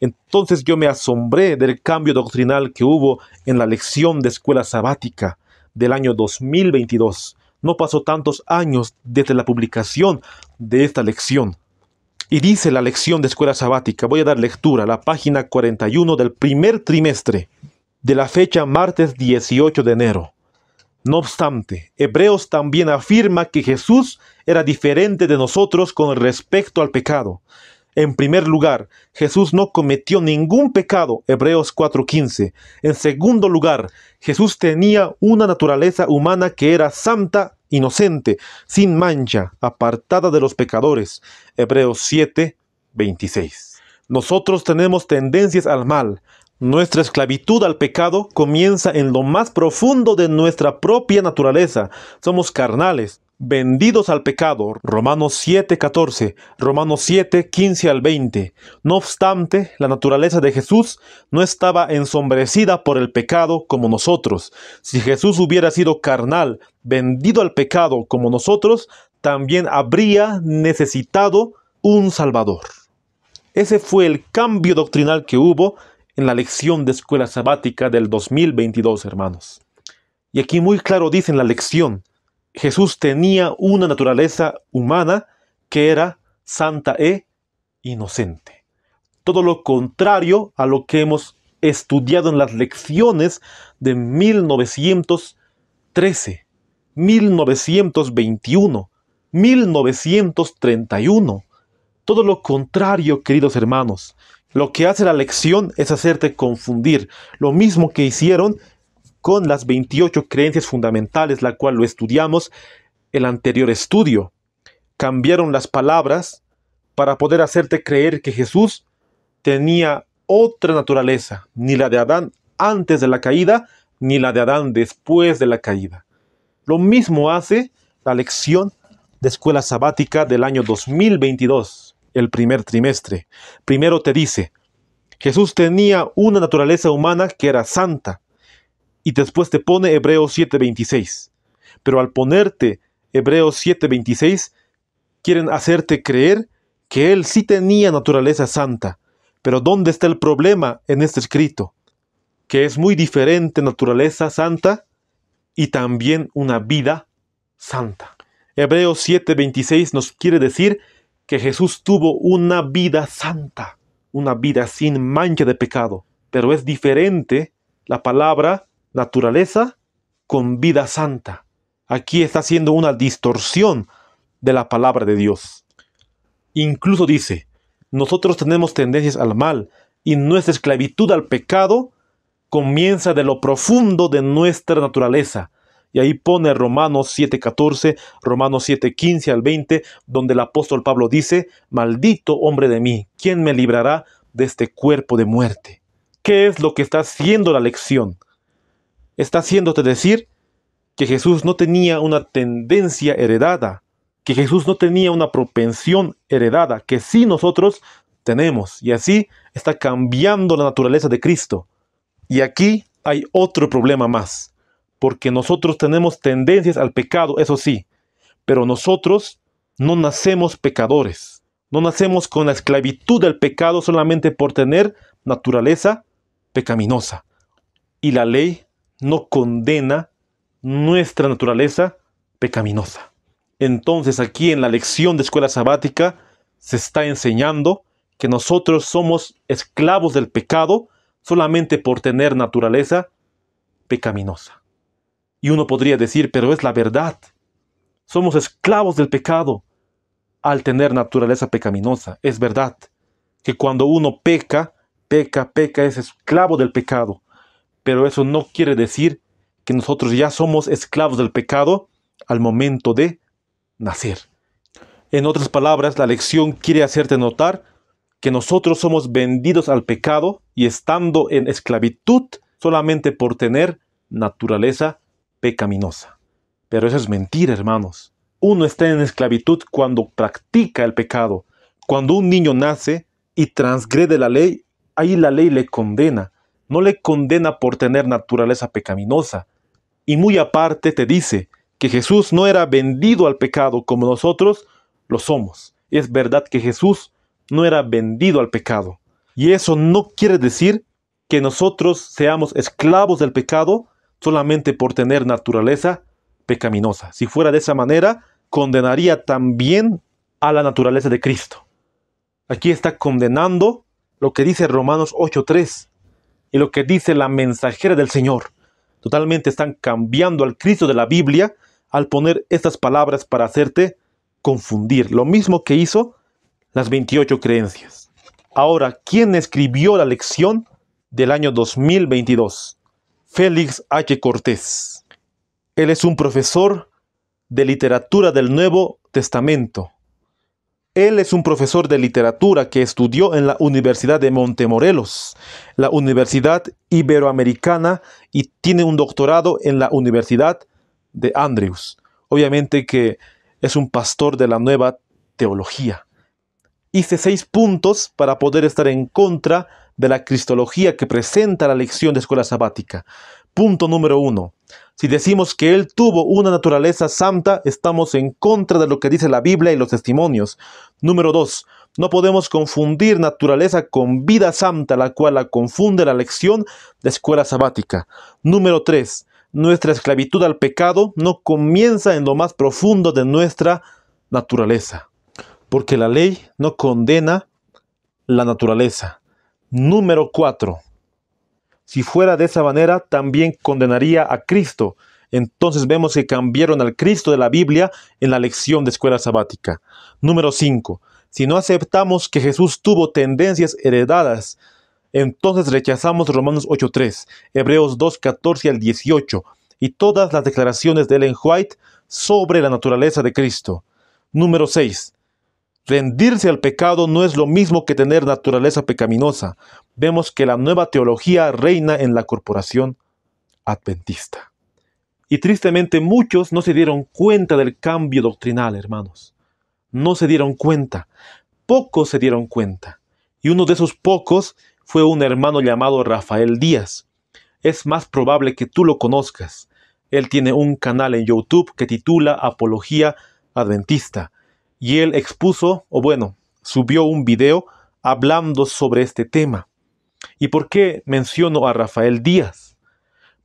Entonces yo me asombré del cambio doctrinal que hubo en la lección de escuela sabática del año 2022. No pasó tantos años desde la publicación de esta lección. Y dice la lección de escuela sabática, voy a dar lectura a la página 41 del primer trimestre, de la fecha martes 18 de enero. No obstante, Hebreos también afirma que Jesús era diferente de nosotros con respecto al pecado. En primer lugar, Jesús no cometió ningún pecado, Hebreos 4:15. En segundo lugar, Jesús tenía una naturaleza humana que era santa, inocente, sin mancha, apartada de los pecadores, Hebreos 7:26. Nosotros tenemos tendencias al mal. Nuestra esclavitud al pecado comienza en lo más profundo de nuestra propia naturaleza. Somos carnales, vendidos al pecado, Romanos 7:14, Romanos 7:15 al 20. No obstante, la naturaleza de Jesús no estaba ensombrecida por el pecado como nosotros. Si Jesús hubiera sido carnal, vendido al pecado como nosotros, también habría necesitado un Salvador. Ese fue el cambio doctrinal que hubo en la lección de escuela sabática del 2022, hermanos. Y aquí muy claro dice en la lección, Jesús tenía una naturaleza humana que era santa e inocente. Todo lo contrario a lo que hemos estudiado en las lecciones de 1913, 1921, 1931. Todo lo contrario, queridos hermanos. Lo que hace la lección es hacerte confundir. Lo mismo que hicieron con las 28 creencias fundamentales, la cual lo estudiamos el anterior estudio. Cambiaron las palabras para poder hacerte creer que Jesús tenía otra naturaleza, ni la de Adán antes de la caída, ni la de Adán después de la caída. Lo mismo hace la lección de escuela sabática del año 2022. El primer trimestre. Primero te dice, Jesús tenía una naturaleza humana que era santa. Y después te pone Hebreos 7:26. Pero al ponerte Hebreos 7:26, quieren hacerte creer que él sí tenía naturaleza santa. Pero ¿dónde está el problema en este escrito? Que es muy diferente naturaleza santa y también una vida santa. Hebreos 7:26 nos quiere decir que Jesús tuvo una vida santa, una vida sin mancha de pecado. Pero es diferente la palabra naturaleza con vida santa. Aquí está haciendo una distorsión de la palabra de Dios. Incluso dice, nosotros tenemos tendencias al mal y nuestra esclavitud al pecado comienza de lo profundo de nuestra naturaleza. Y ahí pone Romanos 7:14, Romanos 7:15 al 20, donde el apóstol Pablo dice, maldito hombre de mí, ¿quién me librará de este cuerpo de muerte? ¿Qué es lo que está haciendo la lección? Está haciéndote decir que Jesús no tenía una tendencia heredada, que Jesús no tenía una propensión heredada, que sí nosotros tenemos. Y así está cambiando la naturaleza de Cristo. Y aquí hay otro problema más. Porque nosotros tenemos tendencias al pecado, eso sí, pero nosotros no nacemos pecadores, no nacemos con la esclavitud del pecado solamente por tener naturaleza pecaminosa. Y la ley no condena nuestra naturaleza pecaminosa. Entonces aquí en la lección de escuela sabática se está enseñando que nosotros somos esclavos del pecado solamente por tener naturaleza pecaminosa. Y uno podría decir, pero es la verdad. Somos esclavos del pecado al tener naturaleza pecaminosa. Es verdad que cuando uno peca, es esclavo del pecado. Pero eso no quiere decir que nosotros ya somos esclavos del pecado al momento de nacer. En otras palabras, la lección quiere hacerte notar que nosotros somos vendidos al pecado y estando en esclavitud solamente por tener naturaleza pecaminosa. Pero eso es mentira, hermanos. Uno está en esclavitud cuando practica el pecado. Cuando un niño nace y transgrede la ley, ahí la ley le condena. No le condena por tener naturaleza pecaminosa. Y muy aparte te dice que Jesús no era vendido al pecado como nosotros lo somos. Es verdad que Jesús no era vendido al pecado. Y eso no quiere decir que nosotros seamos esclavos del pecado solamente por tener naturaleza pecaminosa. Si fuera de esa manera, condenaría también a la naturaleza de Cristo. Aquí está condenando lo que dice Romanos 8:3 y lo que dice la mensajera del Señor. Totalmente están cambiando al Cristo de la Biblia al poner estas palabras para hacerte confundir. Lo mismo que hizo las 28 creencias. Ahora, ¿quién escribió la lección del año 2022? Félix H. Cortés. Él es un profesor de literatura del Nuevo Testamento. Él es un profesor de literatura que estudió en la Universidad de Montemorelos, la Universidad Iberoamericana, y tiene un doctorado en la Universidad de Andrews. Obviamente que es un pastor de la nueva teología. Hice 6 puntos para poder estar en contra de la cristología que presenta la lección de escuela sabática. Punto número 1. Si decimos que Él tuvo una naturaleza santa, estamos en contra de lo que dice la Biblia y los testimonios. Número 2. No podemos confundir naturaleza con vida santa, la cual la confunde la lección de escuela sabática. Número 3. Nuestra esclavitud al pecado no comienza en lo más profundo de nuestra naturaleza, porque la ley no condena la naturaleza. Número 4. Si fuera de esa manera, también condenaría a Cristo. Entonces vemos que cambiaron al Cristo de la Biblia en la lección de escuela sabática. Número 5. Si no aceptamos que Jesús tuvo tendencias heredadas, entonces rechazamos Romanos 8:3, Hebreos 2:14 al 18 y todas las declaraciones de Ellen White sobre la naturaleza de Cristo. Número 6. Rendirse al pecado no es lo mismo que tener naturaleza pecaminosa. Vemos que la nueva teología reina en la corporación adventista. Y tristemente muchos no se dieron cuenta del cambio doctrinal, hermanos. No se dieron cuenta. Pocos se dieron cuenta. Y uno de esos pocos fue un hermano llamado Rafael Díaz. Es más probable que tú lo conozcas. Él tiene un canal en YouTube que titula Apología Adventista. Y él subió un video hablando sobre este tema. ¿Y por qué menciono a Rafael Díaz?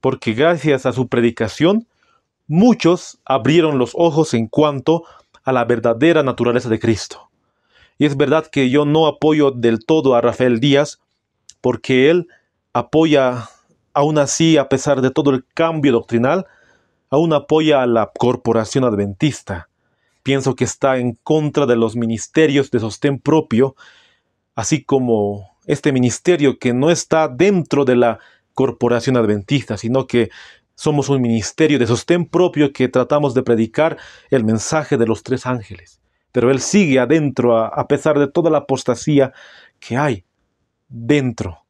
Porque gracias a su predicación, muchos abrieron los ojos en cuanto a la verdadera naturaleza de Cristo. Y es verdad que yo no apoyo del todo a Rafael Díaz, porque él apoya, aún así, a pesar de todo el cambio doctrinal, aún apoya a la corporación adventista. Pienso que está en contra de los ministerios de sostén propio, así como este ministerio que no está dentro de la corporación adventista, sino que somos un ministerio de sostén propio que tratamos de predicar el mensaje de los 3 ángeles. Pero él sigue adentro a pesar de toda la apostasía que hay dentro.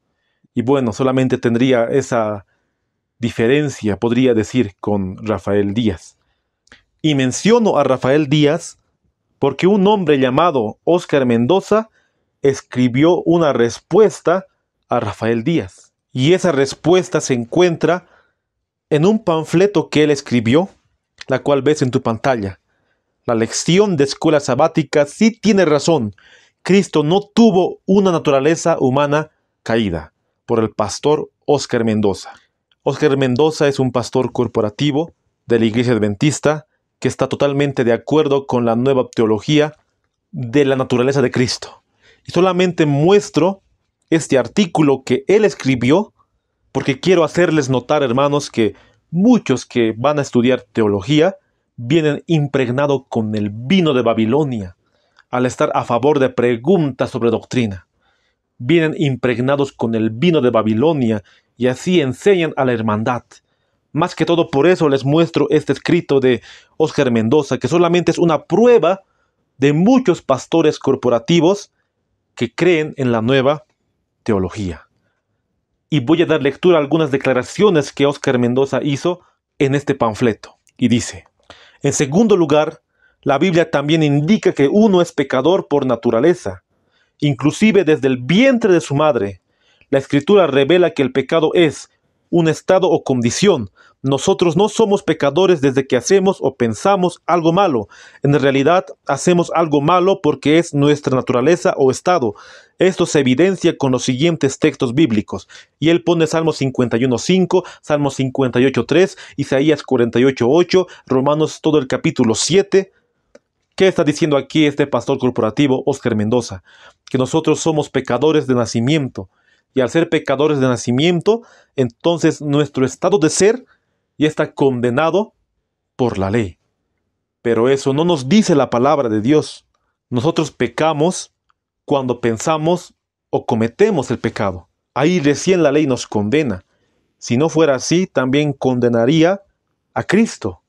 Y solamente tendría esa diferencia, podría decir, con Rafael Díaz. Y menciono a Rafael Díaz porque un hombre llamado Óscar Mendoza escribió una respuesta a Rafael Díaz. Y esa respuesta se encuentra en un panfleto que él escribió, la cual ves en tu pantalla. La lección de escuela sabática sí tiene razón. Cristo no tuvo una naturaleza humana caída, por el pastor Óscar Mendoza. Óscar Mendoza es un pastor corporativo de la Iglesia Adventista que está totalmente de acuerdo con la nueva teología de la naturaleza de Cristo. Y solamente muestro este artículo que él escribió porque quiero hacerles notar, hermanos, que muchos que van a estudiar teología vienen impregnados con el vino de Babilonia, al estar a favor de preguntas sobre doctrina. Vienen impregnados con el vino de Babilonia y así enseñan a la hermandad. Más que todo por eso les muestro este escrito de Óscar Mendoza, que solamente es una prueba de muchos pastores corporativos que creen en la nueva teología. Y voy a dar lectura a algunas declaraciones que Óscar Mendoza hizo en este panfleto. Y dice: en segundo lugar, la Biblia también indica que uno es pecador por naturaleza, inclusive desde el vientre de su madre. La Escritura revela que el pecado es un estado o condición. Nosotros no somos pecadores desde que hacemos o pensamos algo malo. En realidad, hacemos algo malo porque es nuestra naturaleza o estado. Esto se evidencia con los siguientes textos bíblicos. Y él pone Salmo 51:5, Salmo 58:3, Isaías 48:8, Romanos todo el capítulo 7. ¿Qué está diciendo aquí este pastor corporativo, Óscar Mendoza? Que nosotros somos pecadores de nacimiento. Y al ser pecadores de nacimiento, entonces nuestro estado de ser ya está condenado por la ley. Pero eso no nos dice la palabra de Dios. Nosotros pecamos cuando pensamos o cometemos el pecado. Ahí recién la ley nos condena. Si no fuera así, también condenaría a Cristo.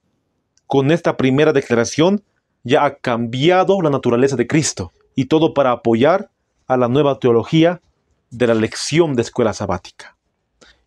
Con esta primera declaración ya ha cambiado la naturaleza de Cristo. Y todo para apoyar a la nueva teología de la lección de escuela sabática.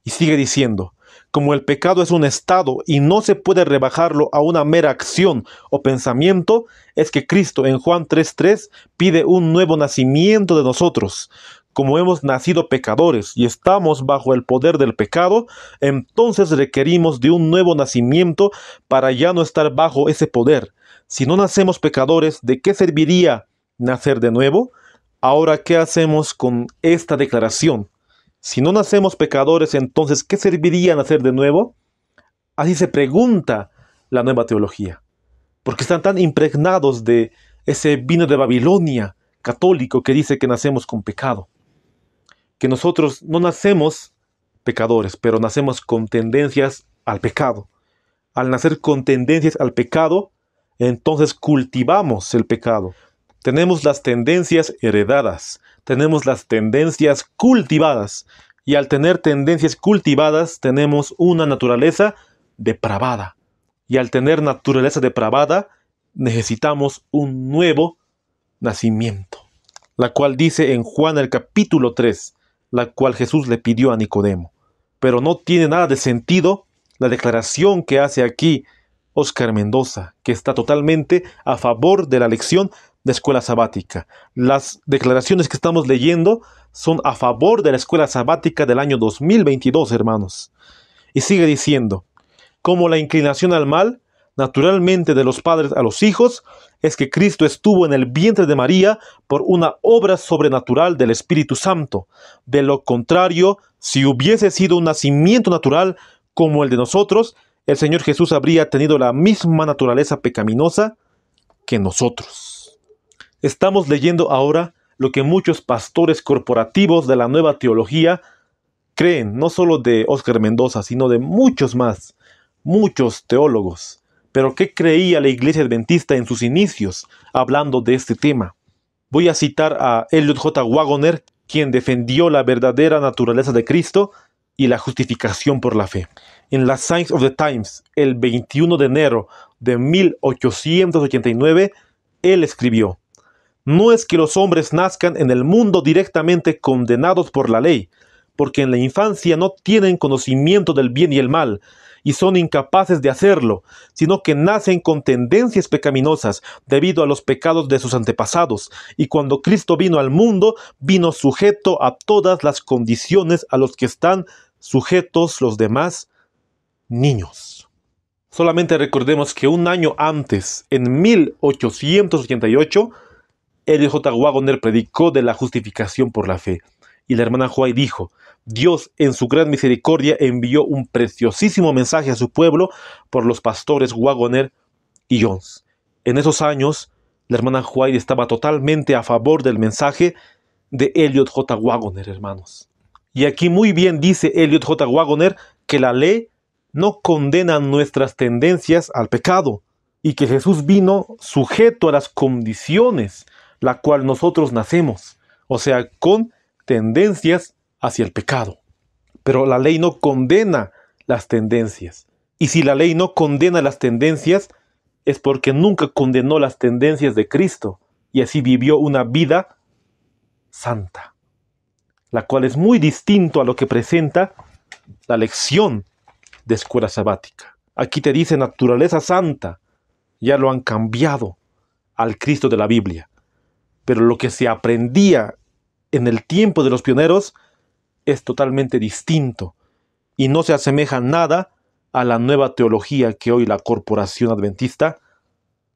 Y sigue diciendo: como el pecado es un estado y no se puede rebajarlo a una mera acción o pensamiento, es que Cristo en Juan 3:3 pide un nuevo nacimiento de nosotros. Como hemos nacido pecadores y estamos bajo el poder del pecado, entonces requerimos de un nuevo nacimiento para ya no estar bajo ese poder. Si no nacemos pecadores, ¿de qué serviría nacer de nuevo? Ahora, ¿qué hacemos con esta declaración? Si no nacemos pecadores, entonces, ¿qué serviría nacer de nuevo? Así se pregunta la nueva teología. Porque están tan impregnados de ese vino de Babilonia católico que dice que nacemos con pecado. Que nosotros no nacemos pecadores, pero nacemos con tendencias al pecado. Al nacer con tendencias al pecado, entonces cultivamos el pecado. Tenemos las tendencias heredadas, tenemos las tendencias cultivadas, y al tener tendencias cultivadas tenemos una naturaleza depravada. Y al tener naturaleza depravada necesitamos un nuevo nacimiento, la cual dice en Juan el capítulo 3, la cual Jesús le pidió a Nicodemo. Pero no tiene nada de sentido la declaración que hace aquí Óscar Mendoza, que está totalmente a favor de la lección de escuela sabática. Las declaraciones que estamos leyendo son a favor de la escuela sabática del año 2022, hermanos. Y sigue diciendo: como la inclinación al mal, naturalmente de los padres a los hijos, es que Cristo estuvo en el vientre de María por una obra sobrenatural del Espíritu Santo. De lo contrario, si hubiese sido un nacimiento natural como el de nosotros, el Señor Jesús habría tenido la misma naturaleza pecaminosa que nosotros. Estamos leyendo ahora lo que muchos pastores corporativos de la nueva teología creen, no solo de Óscar Mendoza, sino de muchos más, muchos teólogos. Pero ¿qué creía la Iglesia Adventista en sus inicios hablando de este tema? Voy a citar a Elliot J. Wagoner, quien defendió la verdadera naturaleza de Cristo y la justificación por la fe. En la Signs of the Times, el 21 de enero de 1889, él escribió: no es que los hombres nazcan en el mundo directamente condenados por la ley, porque en la infancia no tienen conocimiento del bien y el mal, y son incapaces de hacerlo, sino que nacen con tendencias pecaminosas debido a los pecados de sus antepasados, y cuando Cristo vino al mundo, vino sujeto a todas las condiciones a los que están sujetos los demás niños. Solamente recordemos que un año antes, en 1888, Elliot J. Wagoner predicó de la justificación por la fe. Y la hermana White dijo: Dios en su gran misericordia envió un preciosísimo mensaje a su pueblo por los pastores Wagoner y Jones. En esos años, la hermana White estaba totalmente a favor del mensaje de Elliot J. Wagoner, hermanos. Y aquí muy bien dice Elliot J. Wagoner que la ley no condena nuestras tendencias al pecado. y que Jesús vino sujeto a las condiciones la cual nosotros nacemos, o sea, con tendencias hacia el pecado. Pero la ley no condena las tendencias. Y si la ley no condena las tendencias, es porque nunca condenó las tendencias de Cristo y así vivió una vida santa, la cual es muy distinto a lo que presenta la lección de escuela sabática. Aquí te dice naturaleza santa, ya lo han cambiado al Cristo de la Biblia. Pero lo que se aprendía en el tiempo de los pioneros es totalmente distinto y no se asemeja nada a la nueva teología que hoy la Corporación Adventista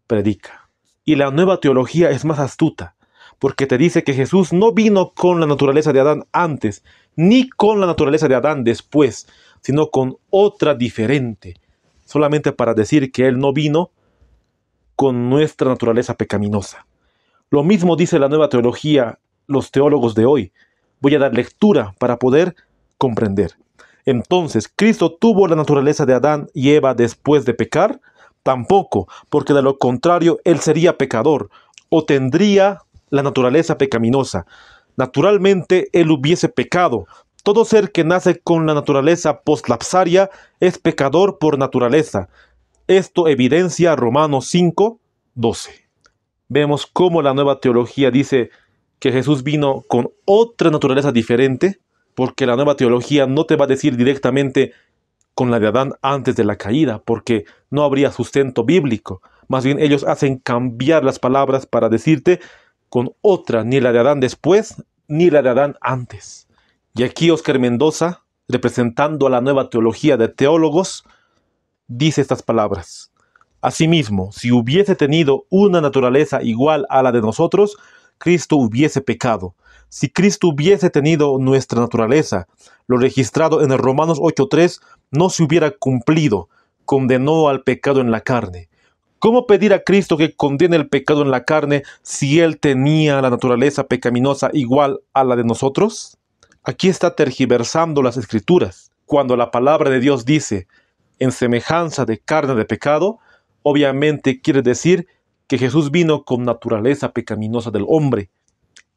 predica. Y la nueva teología es más astuta, porque te dice que Jesús no vino con la naturaleza de Adán antes, ni con la naturaleza de Adán después, sino con otra diferente, solamente para decir que Él no vino con nuestra naturaleza pecaminosa. Lo mismo dice la nueva teología, los teólogos de hoy. Voy a dar lectura para poder comprender. Entonces, ¿Cristo tuvo la naturaleza de Adán y Eva después de pecar? Tampoco, porque de lo contrario, Él sería pecador o tendría la naturaleza pecaminosa. Naturalmente, Él hubiese pecado. Todo ser que nace con la naturaleza postlapsaria es pecador por naturaleza. Esto evidencia Romanos 5:12. Vemos cómo la nueva teología dice que Jesús vino con otra naturaleza diferente, porque la nueva teología no te va a decir directamente con la de Adán antes de la caída, porque no habría sustento bíblico. Más bien ellos hacen cambiar las palabras para decirte con otra, ni la de Adán después, ni la de Adán antes. Y aquí Óscar Mendoza, representando a la nueva teología de teólogos, dice estas palabras. Asimismo, si hubiese tenido una naturaleza igual a la de nosotros, Cristo hubiese pecado. Si Cristo hubiese tenido nuestra naturaleza, lo registrado en el Romanos 8:3 no se hubiera cumplido, condenó al pecado en la carne. ¿Cómo pedir a Cristo que condene el pecado en la carne si Él tenía la naturaleza pecaminosa igual a la de nosotros? Aquí está tergiversando las Escrituras. Cuando la palabra de Dios dice, en semejanza de carne de pecado, obviamente quiere decir que Jesús vino con naturaleza pecaminosa del hombre.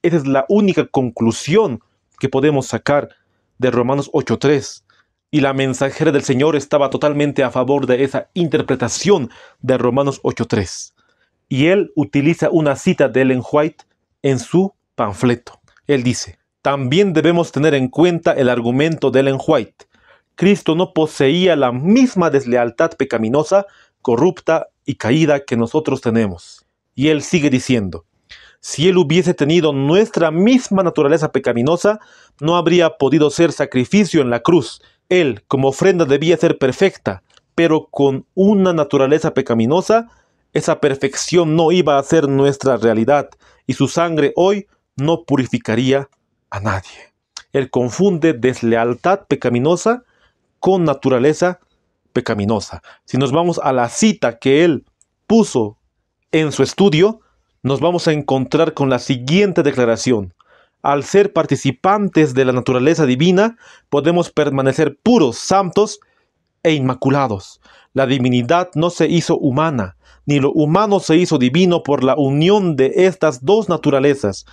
Esa es la única conclusión que podemos sacar de Romanos 8:3. Y la mensajera del Señor estaba totalmente a favor de esa interpretación de Romanos 8:3. Y él utiliza una cita de Ellen White en su panfleto. Él dice, también debemos tener en cuenta el argumento de Ellen White. Cristo no poseía la misma deslealtad pecaminosa, corrupta y caída que nosotros tenemos. Y él sigue diciendo, si él hubiese tenido nuestra misma naturaleza pecaminosa, no habría podido ser sacrificio en la cruz. Él, como ofrenda, debía ser perfecta, pero con una naturaleza pecaminosa, esa perfección no iba a ser nuestra realidad, y su sangre hoy no purificaría a nadie. Él confunde deslealtad pecaminosa con naturaleza pecaminosa. Si nos vamos a la cita que él puso en su estudio, nos vamos a encontrar con la siguiente declaración. Al ser participantes de la naturaleza divina, podemos permanecer puros, santos e inmaculados. La divinidad no se hizo humana, ni lo humano se hizo divino por la unión de estas dos naturalezas.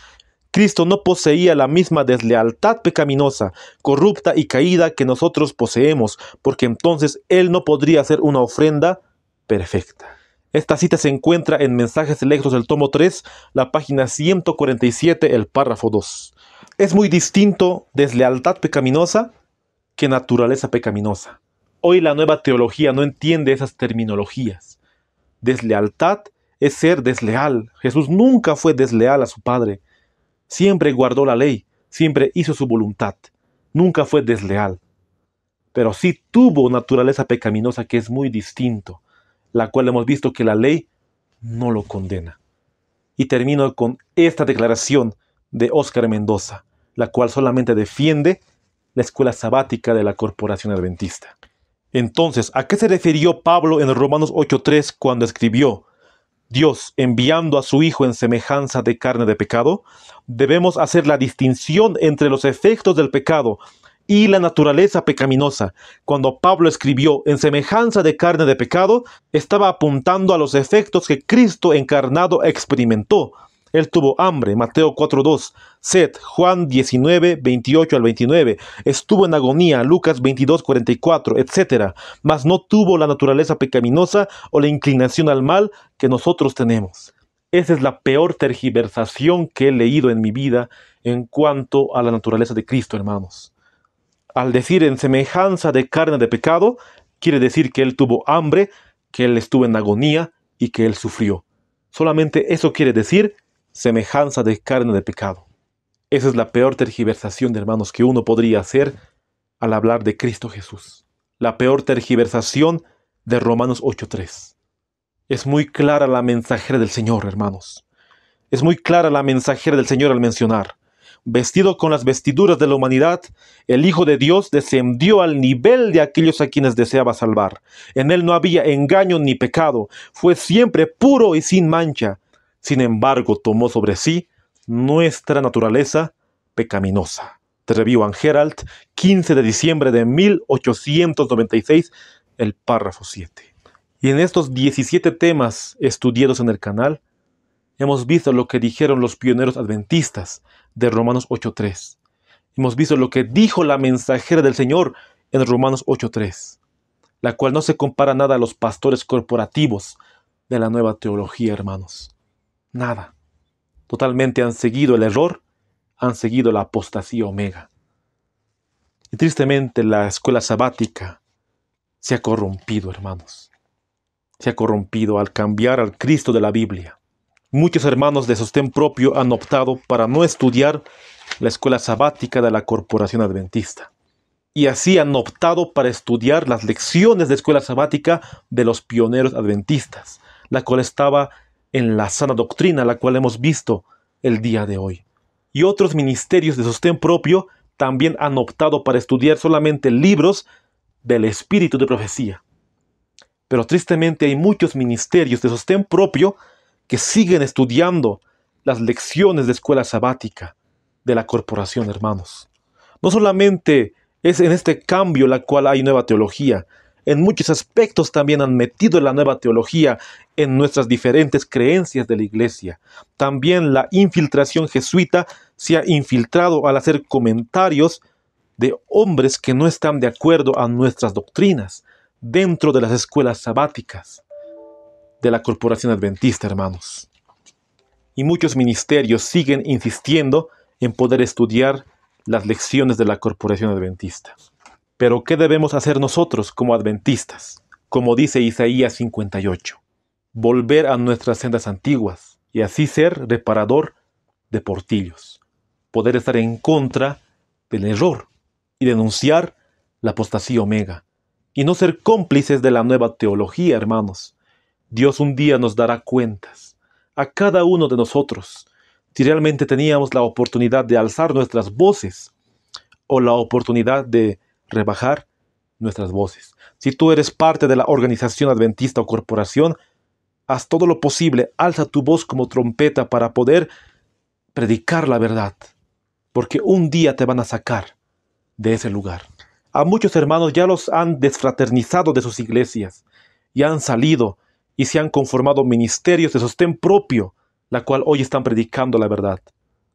Cristo no poseía la misma deslealtad pecaminosa, corrupta y caída que nosotros poseemos, porque entonces Él no podría ser una ofrenda perfecta. Esta cita se encuentra en Mensajes Selectos del tomo 3, la página 147, el párrafo 2. Es muy distinto deslealtad pecaminosa que naturaleza pecaminosa. Hoy la nueva teología no entiende esas terminologías. Deslealtad es ser desleal. Jesús nunca fue desleal a su Padre. Siempre guardó la ley, siempre hizo su voluntad. Nunca fue desleal. Pero sí tuvo naturaleza pecaminosa que es muy distinto, la cual hemos visto que la ley no lo condena. Y termino con esta declaración de Óscar Mendoza, la cual solamente defiende la escuela sabática de la Corporación Adventista. Entonces, ¿a qué se refirió Pablo en Romanos 8:3 cuando escribió, Dios enviando a su Hijo en semejanza de carne de pecado? Debemos hacer la distinción entre los efectos del pecado y la naturaleza pecaminosa. Cuando Pablo escribió en semejanza de carne de pecado, estaba apuntando a los efectos que Cristo encarnado experimentó. Él tuvo hambre, Mateo 4:2, sed, Juan 19, 28 al 29, estuvo en agonía, Lucas 22, 44, etc. Mas no tuvo la naturaleza pecaminosa o la inclinación al mal que nosotros tenemos. Esa es la peor tergiversación que he leído en mi vida en cuanto a la naturaleza de Cristo, hermanos. Al decir en semejanza de carne de pecado, quiere decir que Él tuvo hambre, que Él estuvo en agonía y que Él sufrió. Solamente eso quiere decir semejanza de carne de pecado. Esa es la peor tergiversación, hermanos, que uno podría hacer al hablar de Cristo Jesús. La peor tergiversación de Romanos 8:3. Es muy clara la mensajera del Señor, hermanos. Es muy clara la mensajera del Señor al mencionar: vestido con las vestiduras de la humanidad, el Hijo de Dios descendió al nivel de aquellos a quienes deseaba salvar. En Él no había engaño ni pecado, fue siempre puro y sin mancha. Sin embargo, tomó sobre sí nuestra naturaleza pecaminosa. The Review and Herald, 15 de diciembre de 1896, el párrafo 7. Y en estos 17 temas estudiados en el canal, hemos visto lo que dijeron los pioneros adventistas de Romanos 8:3. Hemos visto lo que dijo la mensajera del Señor en Romanos 8:3, la cual no se compara nada a los pastores corporativos de la nueva teología, hermanos. Nada. Totalmente han seguido el error, han seguido la apostasía omega. Y tristemente la escuela sabática se ha corrompido, hermanos. Se ha corrompido al cambiar al Cristo de la Biblia. Muchos hermanos de sostén propio han optado para no estudiar la escuela sabática de la Corporación Adventista. Y así han optado para estudiar las lecciones de escuela sabática de los pioneros adventistas, la cual estaba en la sana doctrina, la cual hemos visto el día de hoy. Y otros ministerios de sostén propio también han optado para estudiar solamente libros del espíritu de profecía. Pero tristemente hay muchos ministerios de sostén propio que siguen estudiando las lecciones de escuela sabática de la corporación, hermanos. No solamente es en este cambio la cual hay nueva teología, en muchos aspectos también han metido la nueva teología en nuestras diferentes creencias de la iglesia. También la infiltración jesuita se ha infiltrado al hacer comentarios de hombres que no están de acuerdo a nuestras doctrinas dentro de las escuelas sabáticas de la Corporación Adventista, hermanos. Y muchos ministerios siguen insistiendo en poder estudiar las lecciones de la Corporación Adventista. Pero ¿qué debemos hacer nosotros como adventistas? Como dice Isaías 58, volver a nuestras sendas antiguas y así ser reparador de portillos, poder estar en contra del error y denunciar la apostasía omega y no ser cómplices de la nueva teología, hermanos. Dios un día nos dará cuentas a cada uno de nosotros si realmente teníamos la oportunidad de alzar nuestras voces o la oportunidad de rebajar nuestras voces. Si tú eres parte de la organización adventista o corporación, haz todo lo posible, alza tu voz como trompeta para poder predicar la verdad, porque un día te van a sacar de ese lugar. A muchos hermanos ya los han desfraternizado de sus iglesias y han salido y se han conformado ministerios de sostén propio, la cual hoy están predicando la verdad.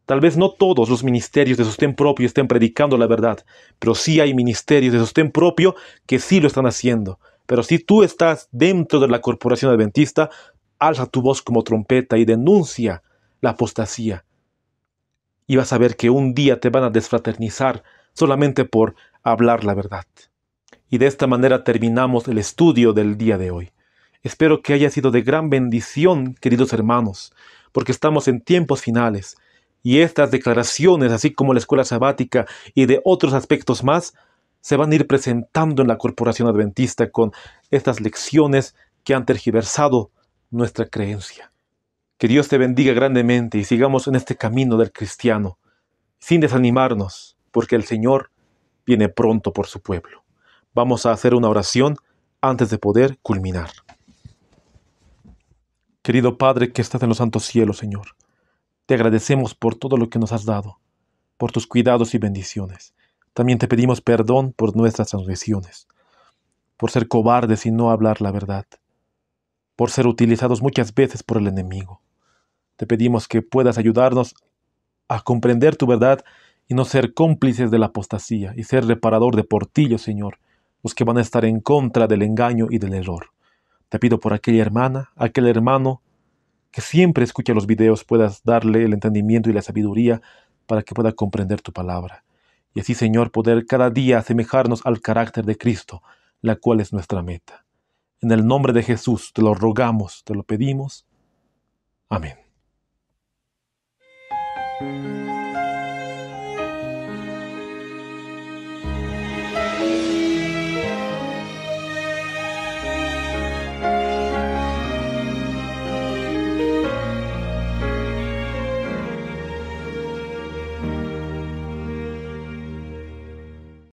Tal vez no todos los ministerios de sostén propio estén predicando la verdad, pero sí hay ministerios de sostén propio que sí lo están haciendo. Pero si tú estás dentro de la corporación adventista, alza tu voz como trompeta y denuncia la apostasía. Y vas a ver que un día te van a desfraternizar solamente por hablar la verdad. Y de esta manera terminamos el estudio del día de hoy. Espero que haya sido de gran bendición, queridos hermanos, porque estamos en tiempos finales. Y estas declaraciones, así como la escuela sabática y de otros aspectos más, se van a ir presentando en la Corporación Adventista con estas lecciones que han tergiversado nuestra creencia. Que Dios te bendiga grandemente y sigamos en este camino del cristiano, sin desanimarnos, porque el Señor viene pronto por su pueblo. Vamos a hacer una oración antes de poder culminar. Querido Padre que estás en los santos cielos, Señor, te agradecemos por todo lo que nos has dado, por tus cuidados y bendiciones. También te pedimos perdón por nuestras transgresiones, por ser cobardes y no hablar la verdad, por ser utilizados muchas veces por el enemigo. Te pedimos que puedas ayudarnos a comprender tu verdad y no ser cómplices de la apostasía y ser reparador de portillos, Señor, los que van a estar en contra del engaño y del error. Te pido por aquella hermana, aquel hermano que siempre escucha los videos, puedas darle el entendimiento y la sabiduría para que pueda comprender tu palabra. Y así, Señor, poder cada día asemejarnos al carácter de Cristo, la cual es nuestra meta. En el nombre de Jesús te lo rogamos, te lo pedimos. Amén.